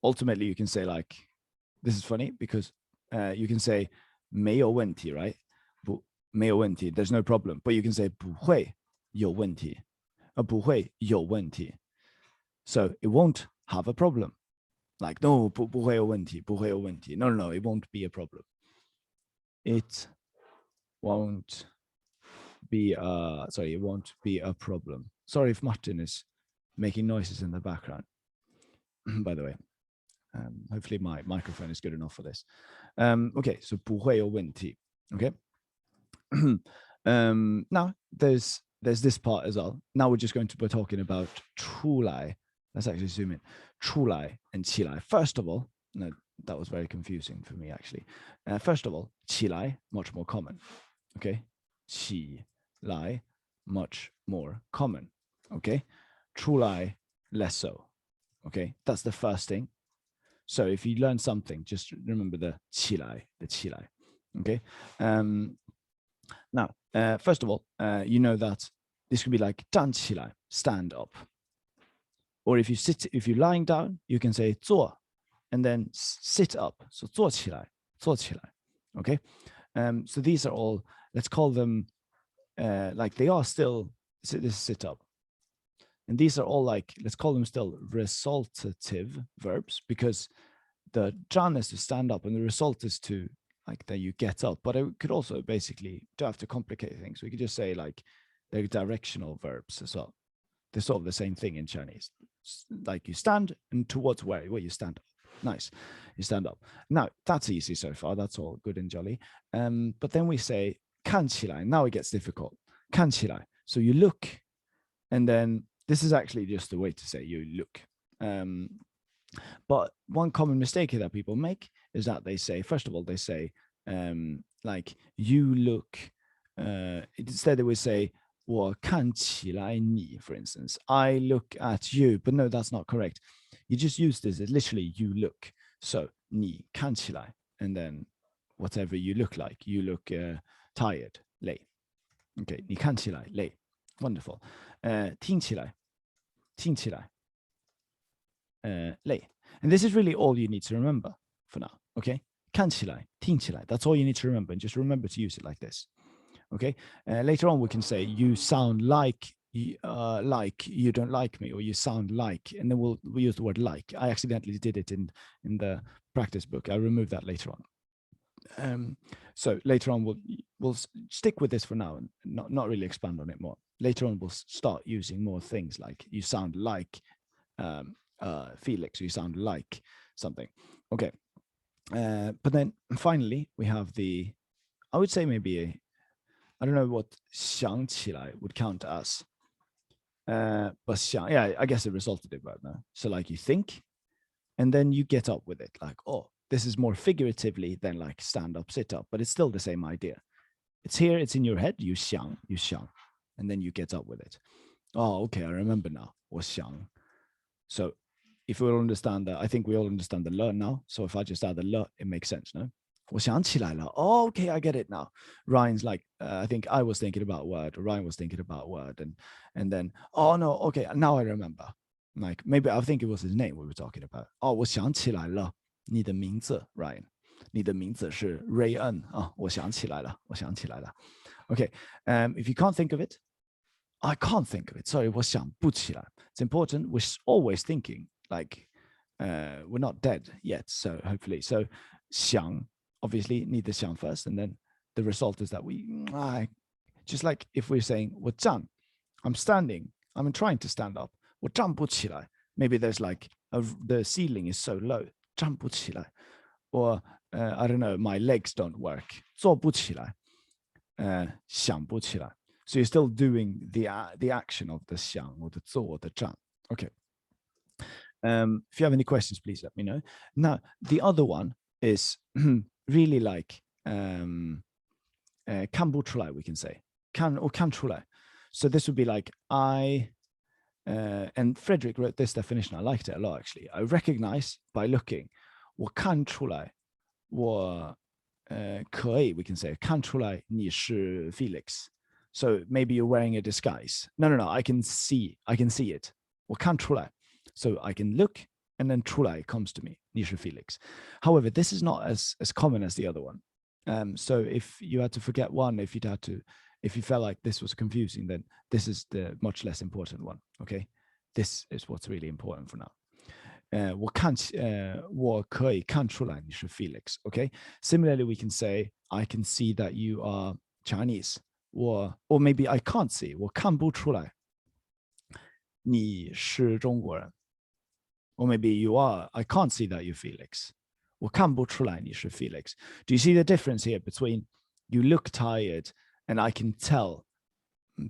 Ultimately, you can say like, this is funny because you can say 没有问题, right? 没有问题, there's no problem. But you can say 不会有问题. 不会有问题. So it won't have a problem. Like, no, 不会有问题. No, it won't be a problem. It won't be it won't be a problem. Sorry if Martin is making noises in the background. By the way, hopefully my microphone is good enough for this. Okay, so 不会有问题. Okay. Now there's this part as well. Now we're just going to be talking about 出来. Let's actually zoom in. 出来 and 起来. First of all, no, that was very confusing for me actually. First of all, 起来 much more common. Okay, 起来 much more common. Okay, 出来 less so. Okay, that's the first thing. So if you learn something, just remember the 起来. Okay. Now, first of all, you know that this could be like 站起来, stand up. Or if you're lying down, you can say 坐 and then sit up. So 坐起来. Okay. So these are all, let's call them like they are still this sit up. And these are all like, let's call them still resultative verbs, because the 站 is to stand up and the result is to like that you get up. But it could also basically, don't have to complicate things. We could just say like they're directional verbs as well. They're sort of the same thing in Chinese. Like you stand and towards where you stand up. Nice. You stand up. Now that's easy so far. That's all good and jolly. But then we say 看起来. Now it gets difficult. 看起来. So you look, and then this is actually just the way to say you look. But one common mistake that people make is that they say, first of all, they say, like, you look, instead they would say, 我看起来你, for instance, I look at you, but no, that's not correct. You just use this as literally you look. So 你看起来, and then whatever you look like, you look tired, 累. Okay, 你看起来累. Wonderful. 听起来累. And this is really all you need to remember for now. Okay, 看起来, 听起来. That's all you need to remember, and just remember to use it like this. Okay, later on we can say you sound like you don't like me, or you sound like, and then we'll use the word like. I accidentally did it in the practice book. I'll remove that later on. So later on we'll stick with this for now and not really expand on it more. Later on we'll start using more things like you sound like Felix, you sound like something. Okay, but then finally we have the, I would say maybe I don't know what 想起来 would count as, but 想, yeah, I guess it resultative verb now. So like you think, and then you get up with it. Like, oh, this is more figuratively than like stand up, sit up, but it's still the same idea. It's here, it's in your head. You 想, and then you get up with it. Oh, okay, I remember now. 我想. So if we all understand that, I think we all understand the le now. So if I just add the le, it makes sense, no? 我想起来了. Oh, okay, I get it now. Ryan's like, I think I was thinking about word, or Ryan was thinking about word, and then, oh no, okay, now I remember. Like maybe I think it was his name we were talking about. Oh, 我想起来了，你的名字 Ryan. 你的名字是 Rayan. 我想起来了，我想起来了. Okay, if you can't think of it, I can't think of it. Sorry, 我想不起来. It's important. We're always thinking. Like we're not dead yet, so hopefully. So 想, obviously need the 想 first, and then the result is that we just like if we're saying 我站, I'm standing, I'm trying to stand up. 我站不起来. Maybe there's like the ceiling is so low. 站不起来. Or I don't know, my legs don't work. 坐不起来. 想不起来. So you're still doing the action of the 想 or the 坐 or the 站. Okay. If you have any questions, please let me know. Now, the other one is really like 看不出来, we can say. 看出来. So this would be like I, and Frederick wrote this definition. I liked it a lot, actually. I recognize by looking. 我看出来, 我可以, we can say. 看出来你是 Felix. So maybe you're wearing a disguise. No, I can see it. 我看出来. So I can look, and then 出来 comes to me. 你是 Felix. However, this is not as common as the other one. So if you had to forget one, if you felt like this was confusing, then this is the much less important one. Okay, this is what's really important for now. 我可以看出来你是 Felix. Okay. Similarly, we can say I can see that you are Chinese. Or maybe I can't see. 我看不出来你是中国人. Or maybe you are. I can't see that you're Felix. 我看不出来你是 Felix. Do you see the difference here between you look tired and I can tell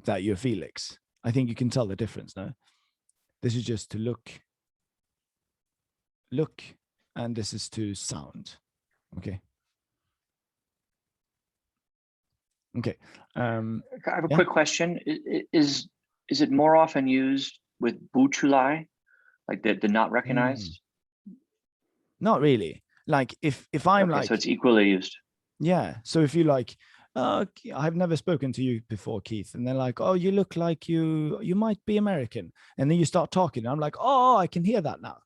that you're Felix? I think you can tell the difference, no? This is just to look, and this is to sound. Okay. Okay. I have a quick question. Is it more often used with 不出来, like the not recognized? Not really. Like if I'm okay, like, so it's equally used. Yeah. So if you like, I've never spoken to you before, Keith, and they're like, oh, you look like you might be American, and then you start talking, and I'm like, oh, I can hear that now.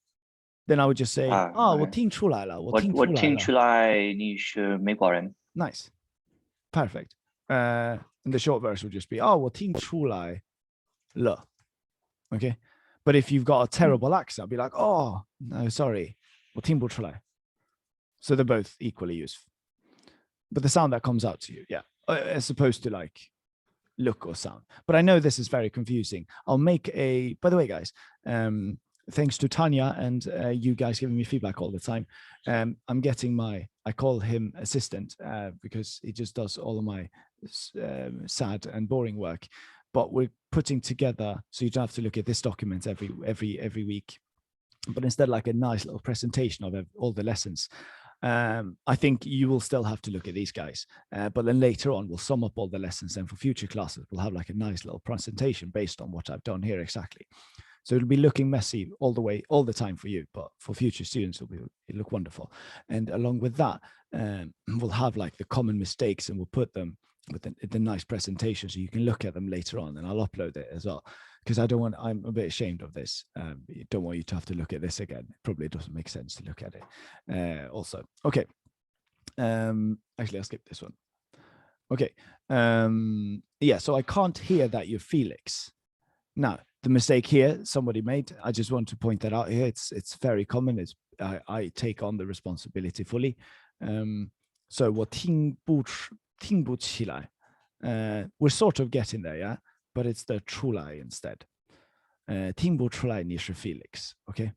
Then I would just say,我听出来了，我听出来你是美国人. Nice. Perfect. And the short verse would just be,我听出来了. Okay. But if you've got a terrible accent, I'll be like, oh, no, sorry. 我听不出来. So they're both equally used. But the sound that comes out to you, yeah, as opposed to like look or sound. But I know this is very confusing. I'll make by the way, guys, thanks to Tanya and you guys giving me feedback all the time. I'm getting I call him assistant because he just does all of my sad and boring work. But we're putting together, so you don't have to look at this document every week. but instead like a nice little presentation of all the lessons. I think you will still have to look at these guys, but then later on we'll sum up all the lessons, and for future classes we'll have like a nice little presentation based on what I've done here exactly. So it'll be looking messy all the time for you, but for future students it'll look wonderful. And along with that, we'll have like the common mistakes, and we'll put them with the nice presentation so you can look at them later on, and I'll upload it as well, because I'm a bit ashamed of this. Don't want you to have to look at this again. It probably doesn't make sense to look at it also. Okay. Actually, I'll skip this one. Okay. Yeah, so I can't hear that you're Felix. Now, the mistake here somebody made, I just want to point that out here. It's very common. I take on the responsibility fully. So 我听不起来. We're sort of getting there, yeah? But it's the 出来 instead. 听不出来你是 Felix, okay?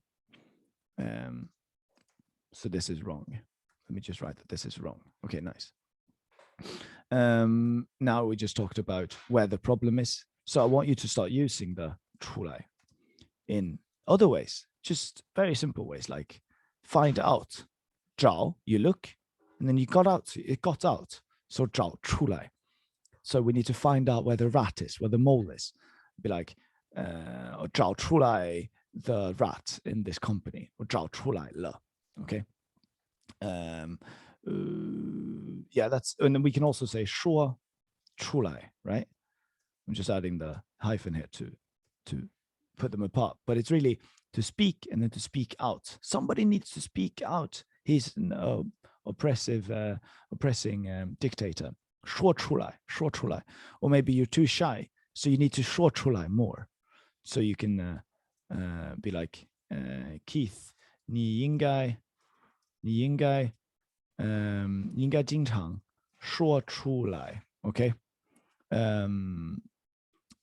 So this is wrong. Let me just write that this is wrong. Okay, nice. Now we just talked about where the problem is. So I want you to start using the 出来 in other ways, just very simple ways, like find out. 找, you look, and then it got out. So 找出来. So we need to find out where the rat is, where the mole is. Be like, 找出来 the rat in this company. 我找出来了. Okay. Yeah, that's, and then we can also say 说出来, right? I'm just adding the hyphen here to put them apart, but it's really to speak and then to speak out. Somebody needs to speak out. He's an oppressing dictator. 说出来. Or maybe you're too shy, so you need to 说出来 more. So you can be like, Keith, 你应该经常说出来, okay?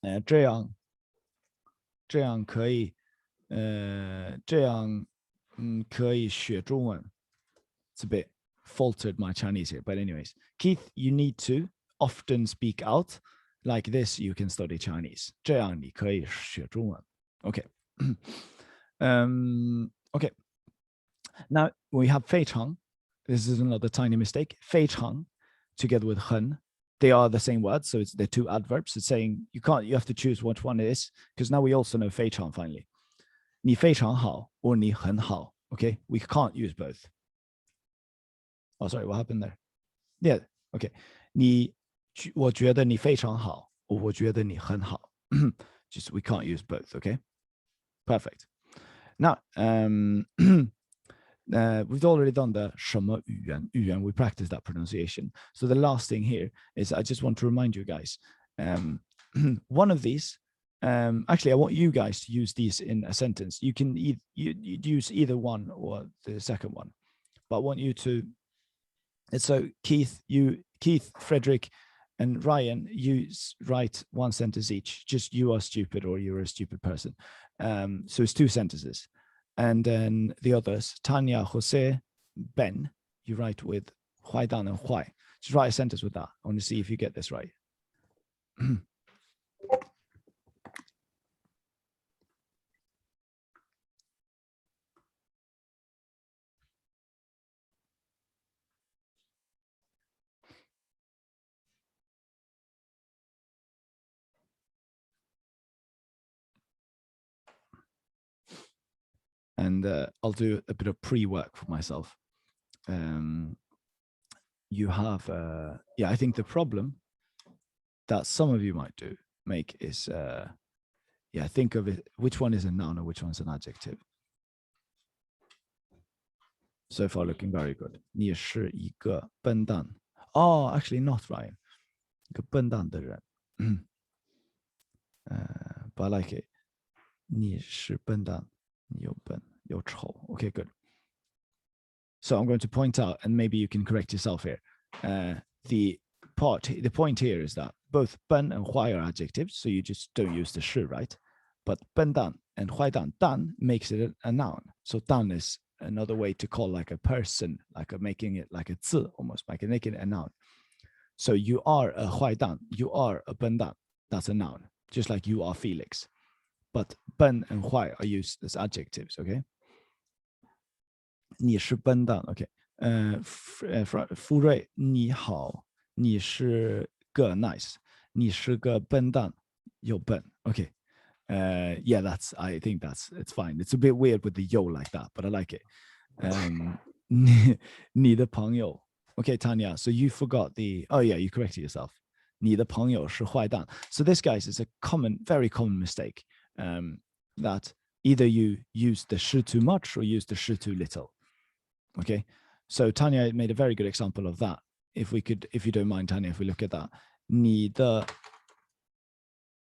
这样可以学中文. It's a bit faltered my Chinese here, but anyways, Keith, you need to often speak out. Like this, you can study Chinese. 这样你可以学中文. Okay. Okay. Now we have 非常. This is another tiny mistake. 非常 together with 很. They are the same words, so they're two adverbs. It's saying you have to choose what one it is, because now we also know 非常 finally. 你非常好 or 你很好. Okay, we can't use both. Oh, sorry, what happened there? Yeah, okay. 我觉得你非常好 or 我觉得你很好. Just we can't use both. Okay, perfect. Now, we've already done the 什么语言. We practiced that pronunciation. So the last thing here is I just want to remind you guys, one of these, actually I want you guys to use these in a sentence. You can use either one or the second one, but I want you to, so Keith, Frederick, and Ryan, you write one sentence each. Just you are stupid or you're a stupid person. So it's two sentences. And then the others, Tanya, Jose, Ben, you write with 坏蛋 and 坏. Just write a sentence with that. I want to see if you get this right. And I'll do a bit of pre-work for myself. You have, yeah, I think the problem that some of you might make is, yeah, think of it, which one is a noun or which one's an adjective. So far looking very good. 你是一个笨蛋. Oh, actually not Ryan. 一个笨蛋的人. But I like it. 你是笨蛋. 有笨, 有丑. Okay, good. So I'm going to point out, and maybe you can correct yourself here. The point here is that both 笨 and 坏 are adjectives, so you just don't use the 是, right? But 笨蛋 and 坏蛋, 蛋 makes it a noun. So 蛋 is another way to call like a person, like making it like a 字 almost, like making it a noun. So you are a 坏蛋, you are a 笨蛋. That's a noun, just like you are Felix. But 笨 and 坏 are used as adjectives, okay? 你是笨蛋 OK 富瑞你好你是个 nice 你是个笨蛋又笨 OK yeah that's I think it's fine it's a bit weird with the yo like that but I like it 你的朋友 okay Tanya so you forgot the oh yeah you corrected yourself 你的朋友是坏蛋 so this guys is a very common mistake that either you use the 是 too much or use the 是 too little okay so Tanya made a very good example of that if you don't mind Tanya if we look at that 你的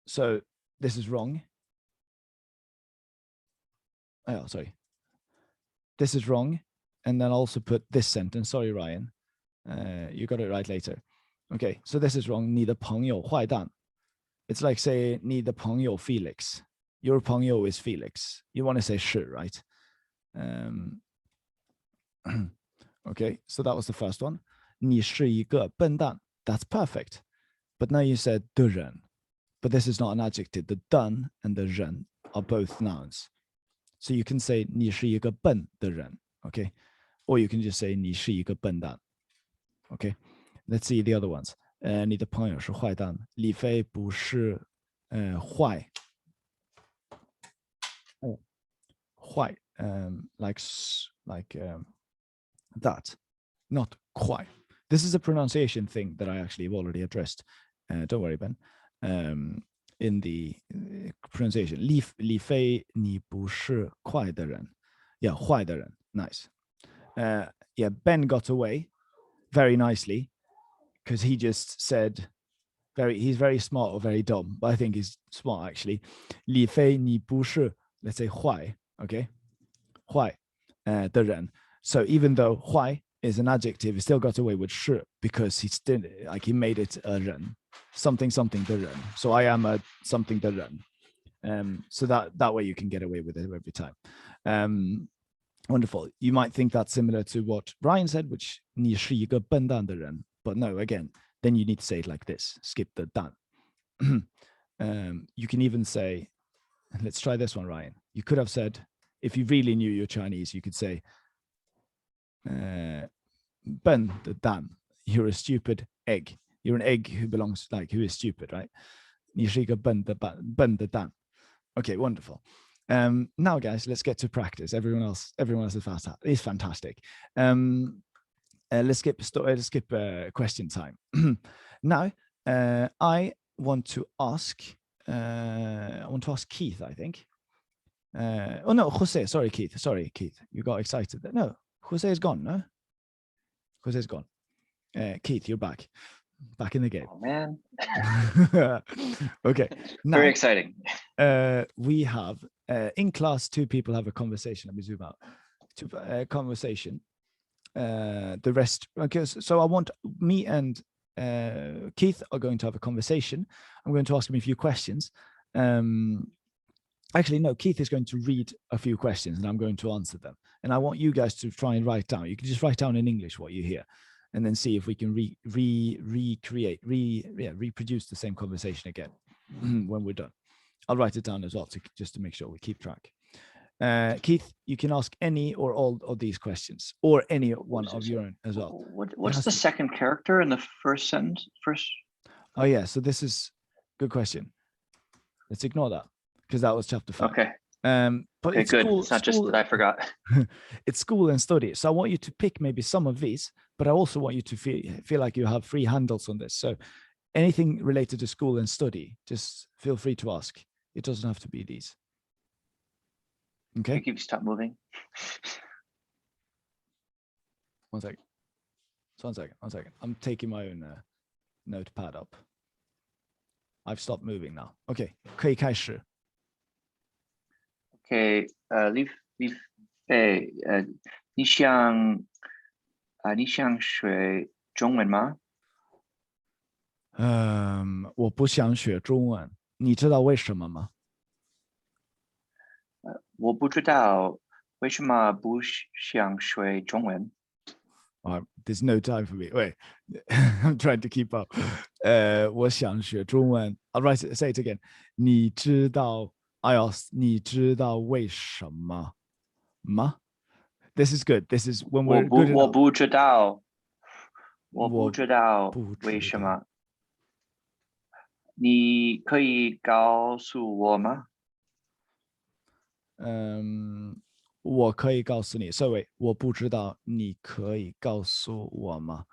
so this is wrong oh sorry this is wrong and then also put this sentence sorry Ryan you got it right later okay so this is wrong 你的朋友坏蛋 it's like say 你的朋友 Felix your 朋友 is Felix you want to say 是 right okay so that was the first one 你是一个笨蛋 that's perfect but now you said 的人 but this is not an adjective the 蛋 and the 人 are both nouns so you can say 你是一个笨的人 okay or you can just say 你是一个笨蛋 okay let's see the other ones 你的朋友是坏蛋李飞不是坏坏like that not quite this is a pronunciation thing that I actually have already addressed don't worry Ben in the pronunciation 李飞你不是坏的人 yeah 坏的人 nice yeah Ben got away very nicely because he just said he's very smart or very dumb but I think he's smart actually 李飞你不是 let's say 坏 okay 坏的人 so even though 坏 is an adjective he still got away with 是 because he still like he made it a 人 something the 人 so I am a something the 人 so that way you can get away with it every time wonderful you might think that's similar to what Brian said which 你是一个笨蛋的人 but no again then you need to say it like this skip the 蛋 you can even say let's try this one Ryan you could have said if you really knew your Chinese you could say 笨的蛋 you're a stupid egg you're an egg who belongs like who is stupid right 你是一个笨的蛋 okay wonderful now guys let's get to practice everyone else is fantastic let's skip question time now I want to ask Keith I think oh no Jose sorry Keith you got excited no Jose is gone no Jose's gone Keith you're back in the game oh man okay now, very exciting we have in class 2 people have a conversation let me zoom out conversation the rest okay so I want me and Keith are going to have a conversation I'm going to ask him a few questions actually no Keith is going to read a few questions and I'm going to answer them and I want you guys to try and write down you can just write down in English what you hear and then see if we can reproduce the same conversation again when we're done I'll write it down as well just to make sure we keep track Keith you can ask any or all of these questions or any one of your own as well what's the second character in the first sentence oh yeah so this is good question let's ignore that because that was chapter 5 okay but okay, it's good school, it's not just that I forgot it's school and study so I want you to pick maybe some of these but I also want you to feel like you have free handles on this so anything related to school and study just feel free to ask it doesn't have to be these okay can you stop moving one second I'm taking my own notepad up I've stopped moving now okay 可以开始Okay, 李飞，你想学中文吗？我不想学中文，你知道为什么吗？我不知道为什么不想学中文。There's no time for me. Wait, I'm trying to keep up. 我想学中文。I'll say it again. 你知道 I asked 你知道为什么吗 This is good. This is when we're good enough. 我不知道，我不知道为什么。你可以告诉我吗？我可以告诉你。Sorry， 我不知道，你可以告诉我吗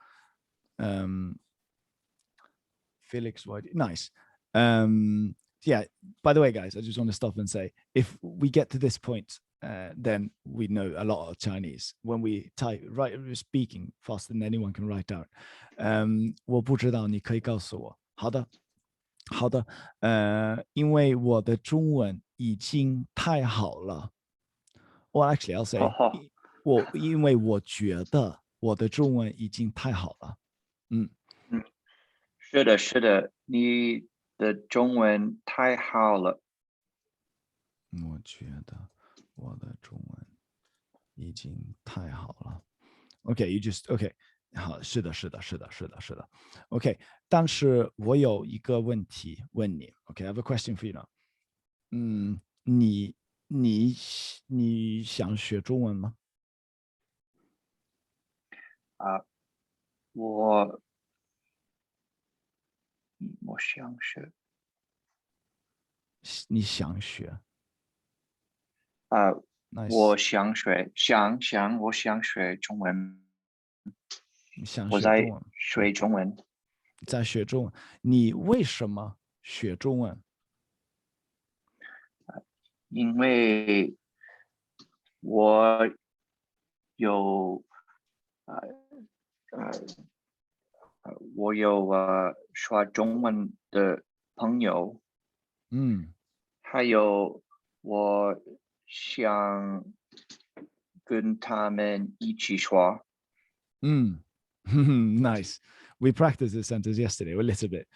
？Felix White, nice. Yeah. By the way, guys, I just want to stop and say, if we get to this point, then we know a lot of Chinese. When we we're speaking faster than anyone can write down. 我不知道，你可以告诉我。好的，好的。因为我的中文已经太好了。Well, actually, I'll say, 因为我觉得我的中文已经太好了。是的，是的，你的中文太好了。我觉得我的中文已经太好了。Okay, you just okay. 好，是的，是的，是的，是的，是的。Okay, 但是我有一个问题问你。Okay, I have a question for you now. 你想学中文吗？我想学。你想学？我想学，我想学中文。你想我在学中文？学中文。在学中文。你为什么学中文？因为我有说中文的朋友，还有我想跟他们一起说。Nice. We practiced this sentence yesterday a little bit.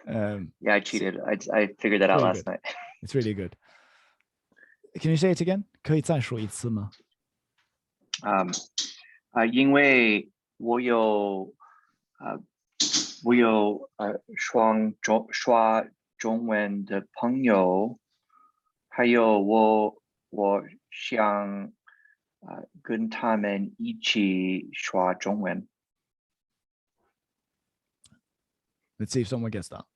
Yeah, I cheated. I figured that out last night. It's really good. Can you say it again? 可以再说一次吗？因为我有说中文的朋友，还有我想跟他们一起说中文。Let's see if someone gets that.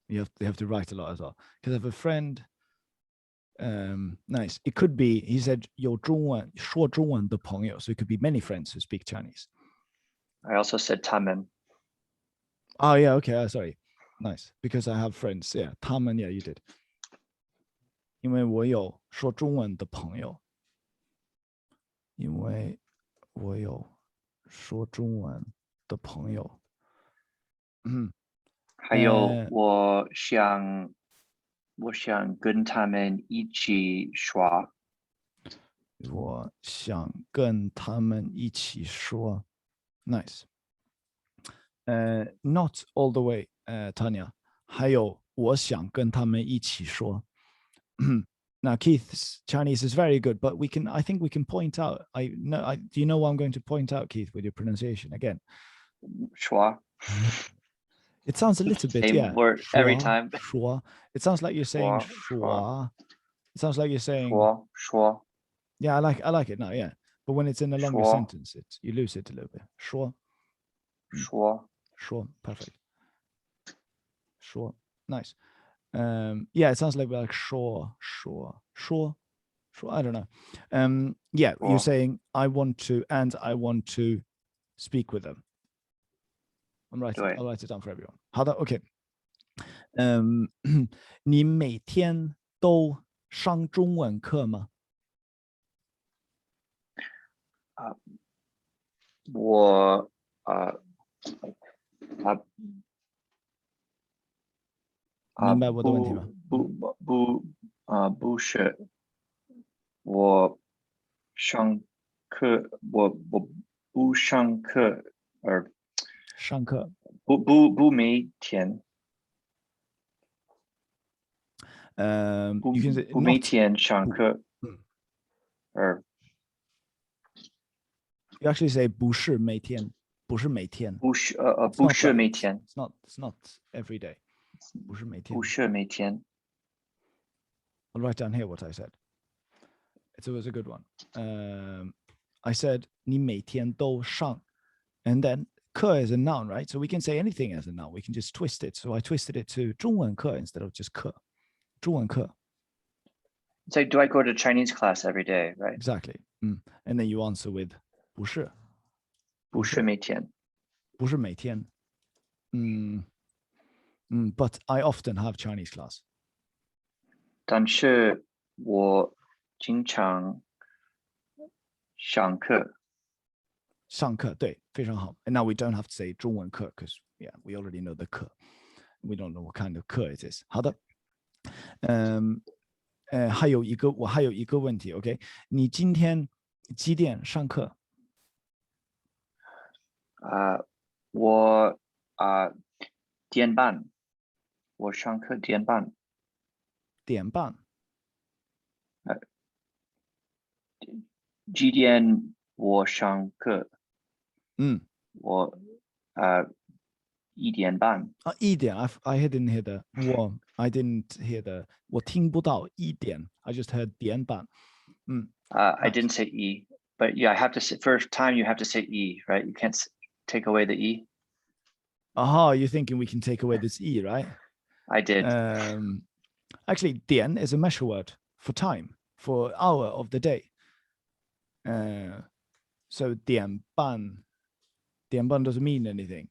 You have to write a lot as well. Because I have a friend. Nice. It could be, he said, 有中文说中文的朋友, so it could be many friends who speak Chinese. I also said 他们. Oh yeah, okay. Sorry. Nice. Because I have friends. Yeah, 他们 yeah, you did. 因为我有说中文的朋友。因为我有说中文的朋友。还有我想跟他们一起说。我想跟他们一起说。Nice. Not all the way, Tanya. 还有我想跟他们一起说。Now Keith's Chinese is very good, but I think we can point out. Do you know what I'm going to point out, Keith, with your pronunciation again? 说. It sounds a little bit, Same word every time. 说. It sounds like you're saying 说. It sounds like you're saying 说. Yeah, I like it now, yeah. But when it's in a longer sentence, you lose it a little bit. 说. 说. Perfect. 说. Nice. Yeah, it sounds like we're like sure. I don't know. Yeah, you're saying I want to speak with them. I'll write it down for everyone. 好的 OK. 你每天都上中文课吗？我明白我的问题吗？不是，我上课，我不上课，上课不每天。You can say 不每天上课。You actually say 不是每天，不是每天。不是每天。It's not every day. 不是每天。不是每天。 I'll write down here what I said. it was a good one. I said 你每天都上 and then 课 is a noun, right? So we can say anything as a noun. We can just twist it. So I twisted it to 中文课 instead of just 课。中文课。It's like, do I go to Chinese class every day, right? Exactly. And then you answer with 不是。不是每天。不是每天。But I often have Chinese class. 但是我经常上课。上课，对，非常好。And now we don't have to say 中文课 because yeah, we already know the 课。We don't know what kind of 课 it is. 好的。我还有一个问题 ，OK？ 你今天几点上课？我点半，我上课点半。点半。几点我上课？我1点半。1点 I didn't hear the I didn't hear the 我听不到1点 I just heard 点半。I didn't say E, but yeah, I have to say first time you have to say E, right? You can't take away the E. You're thinking we can take away this E, right? I did. Actually, 点 is a measure word for time, for hour of the day. So 点半 doesn't mean anything.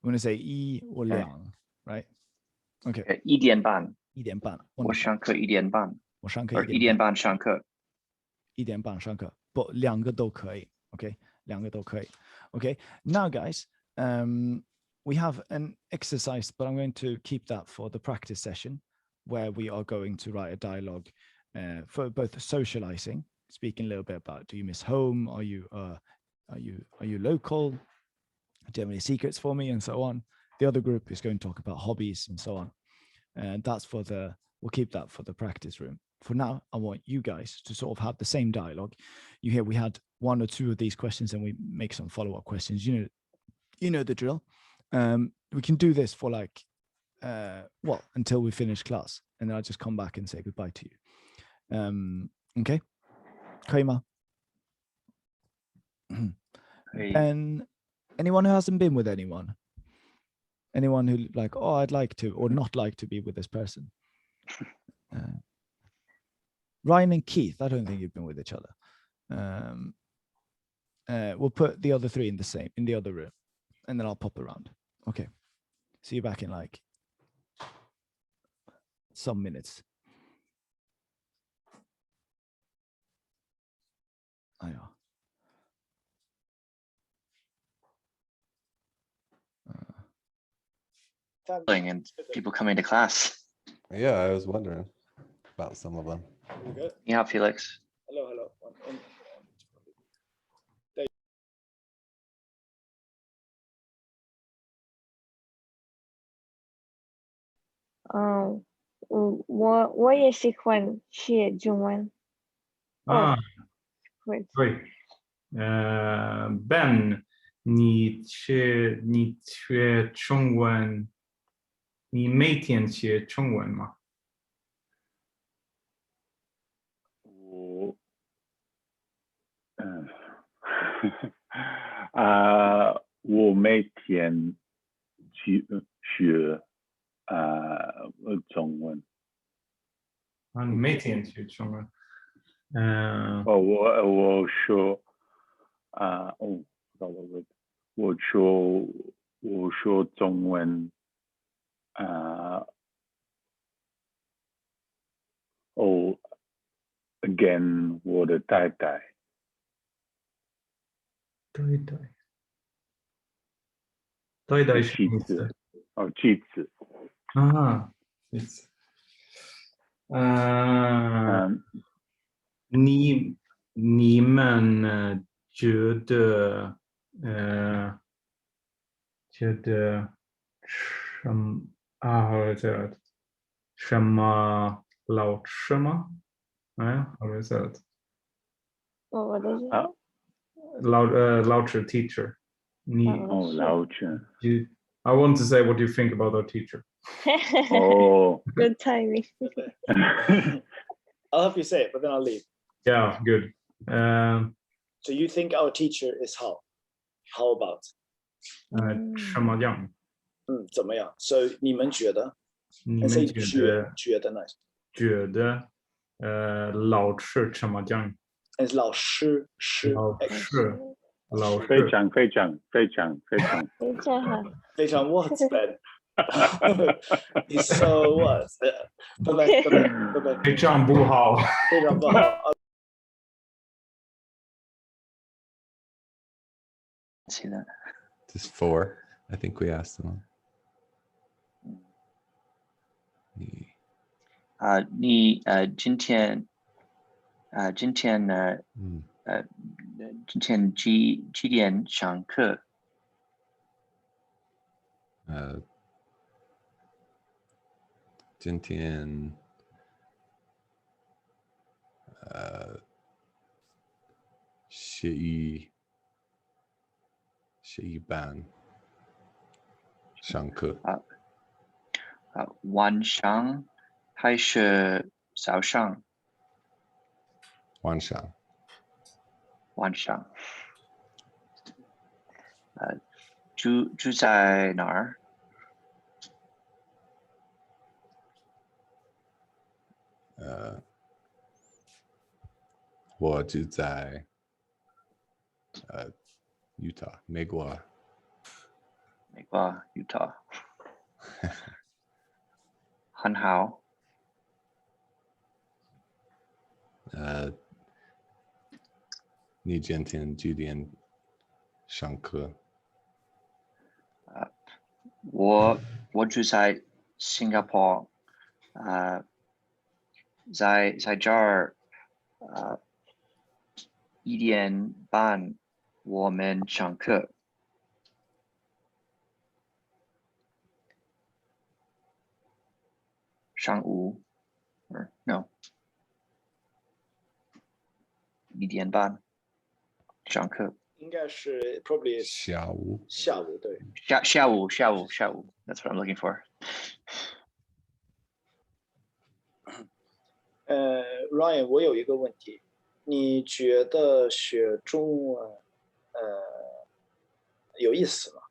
I'm going to say 1 or 2, right? Okay. 1点半。1点半。我上课1点半。我上课1点半上课。1点半上课。不，两个都可以。Okay? 两个都可以。Okay? Now, guys, we have an exercise, but I'm going to keep that for the practice session, where we are going to write a dialogue for both socializing, speaking a little bit about, do you miss home? Are you local? Do you have any secrets for me? And so on. The other group is going to talk about hobbies and so on. And that's we'll keep that for the practice room. For now, I want you guys to sort of have the same dialogue. You hear we had 1 or 2 of these questions and we make some follow-up questions. You know the drill. We can do this for like, until we finish class. And then I'll just come back and say goodbye to you. Okay? 可以吗? And anyone who hasn't been with anyone? Anyone who like, I'd like to or not like to be with this person? Ryan and Keith, I don't think you've been with each other. We'll put the other 3 in the other room, and then I'll pop around. Okay. See you back in like some minutes. And people coming to class. Yeah, I was wondering about some of them. Yeah, Felix. Hello. Oh, 我也喜欢学中文。对。Ben, 你学中文，你每天学中文吗？我每天学中文。你每天学中文。我说我说中文跟我的太太。太太是妻子。妻子。妻子。你们觉得什么老师吗？How is that? 我的是老师 teacher. 老师。I want to say what you think about our teacher. Good timing. I'll help you say it, but then I'll leave. Yeah, good. So you think our teacher is how? How about? 什么样？怎么样 ？So 你们觉得？你们觉得呢？觉得老师什么样？老师非常非常非常非常非常好。非常 what Ben？ He's so what？ 拜拜。非常不好。非常不好。Just 4. I think we asked them. 你今天呢？今天几点上课？今天11班上课。晚上还是早上？晚上。住在哪儿？我住在Utah， 美国 Utah。很好。你今天几点上课？我住在新加坡，在这儿1点半我们上课。上午 no 1点半上课。应该是 probably 下午对。下午 That's what I'm looking for. Ryan， 我有一个问题，你觉得学中文有意思吗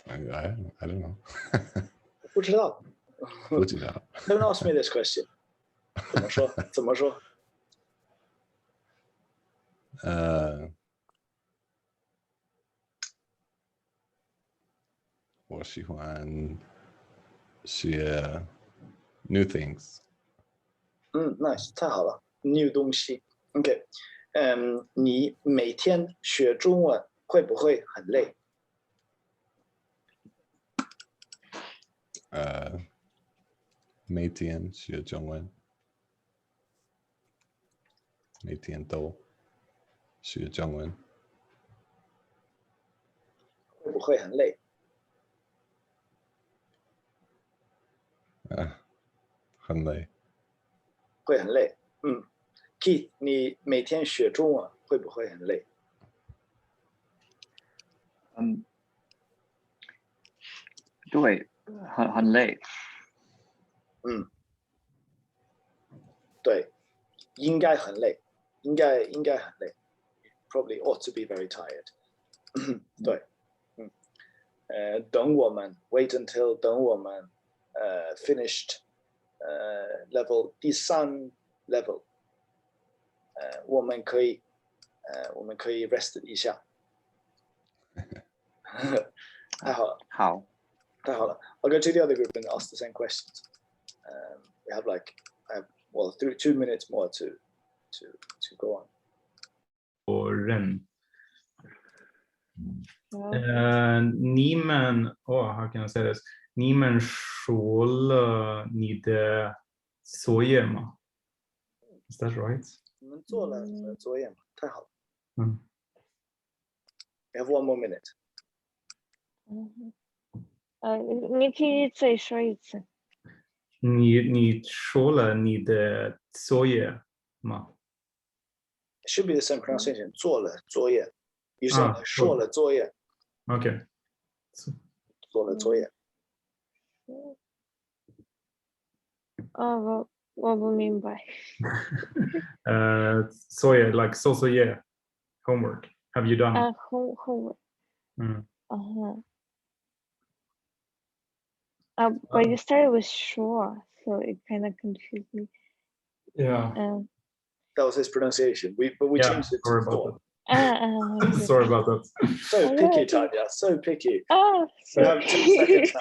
？I don't know. 不知道。Don't ask me this question. 怎么说？我喜欢学 new things。nice， 太好了 ，new 东西。OK， 你每天学中文会不会很累？每天学中文，每天都学中文。会不会很累？很累。会很累。Keith， 你每天学中文会不会很累？对，很累。对，应该很累，应该很累。Probably ought to be very tired. 对，等我们 wait until 等我们finished level 第3 level， 我们可以 rest 一下。太好了，太好了。I'll go to the other group and ask the same questions. We have through 2 minutes more to go on. 你们 how can I say this？ 你们说了你的作业吗？ Is that right？ 你们做了你的作业吗？太好了。We have 1 more minute. 你可以再说一次。你说了你的作业吗？ should be the same pronunciation. 做了作业. You say 说了作业. Okay. 做了作业. 我不明白。作业 like 作业 homework. Have you done? Homework. But you started with sure, so it kind of confused me. Yeah. That was his pronunciation. But we changed it to 做. Sorry about that. So picky, Tanya. So picky. So we have 10 seconds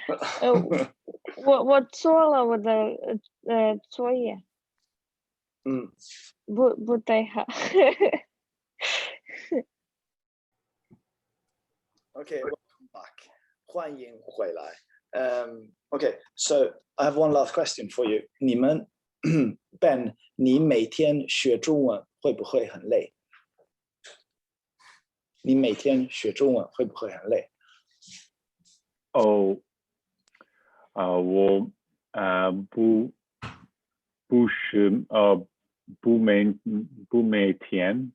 now. 我做了我的作业。不太好。Okay, welcome back. 欢迎回来. Okay, so I have one last question for you. 你们 Ben, 你每天学中文会不会很累？你每天学中文会不会很累？我不每天，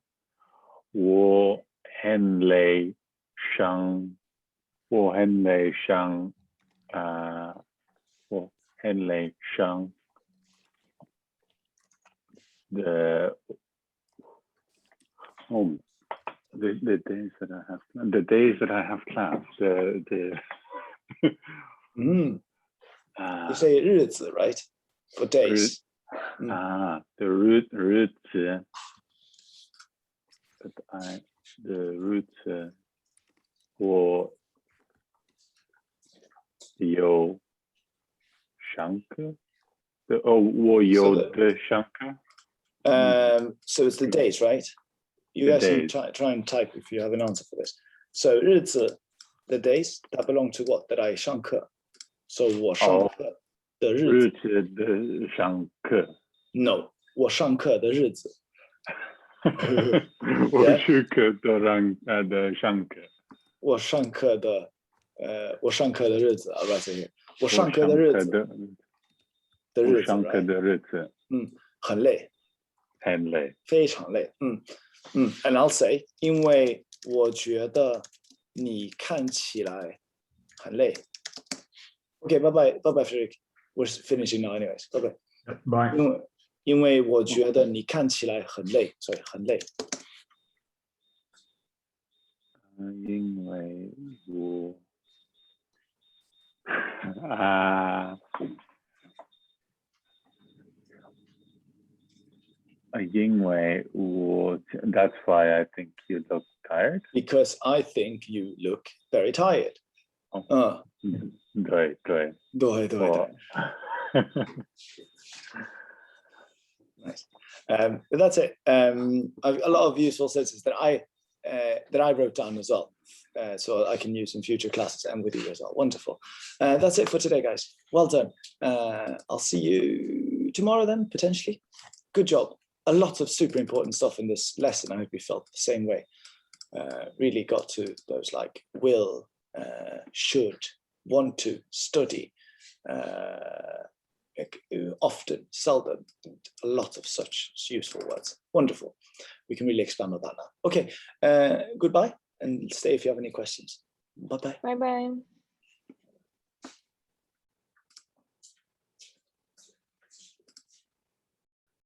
我很累上the days that I have class, You say 日子, right? For days. The root我有上课。我有的上课。So it's the days, right? You guys can try and type if you have an answer for this. So 日子, the days, that belong to what? That I 上课. So 我上课的日子。日子的上课。No, 我上课的日子。我上课的上课。我上课的日子 I'll write it here. 我上课的日子。的日子。上课的日子。很累。很累。非常累。And I'll say, 因为我觉得你看起来很累。Okay, bye bye, Frederick. We're finishing now, anyways. Bye bye. Bye. 因为我觉得你看起来很累，所以很累。因为我that's why I think you look tired. Because I think you look very tired. 对。Nice. But that's it. A lot of useful sentences that I wrote down as well, so I can use in future classes and with you as well. Wonderful. That's it for today, guys. Well done. I'll see you tomorrow then, potentially. Good job. A lot of super important stuff in this lesson. I hope you felt the same way. Really got to those like will, should, want to, study, often, seldom, a lot of such useful words. Wonderful. We can really expand on that now. Okay, goodbye and stay if you have any questions. Bye-bye. Bye-bye.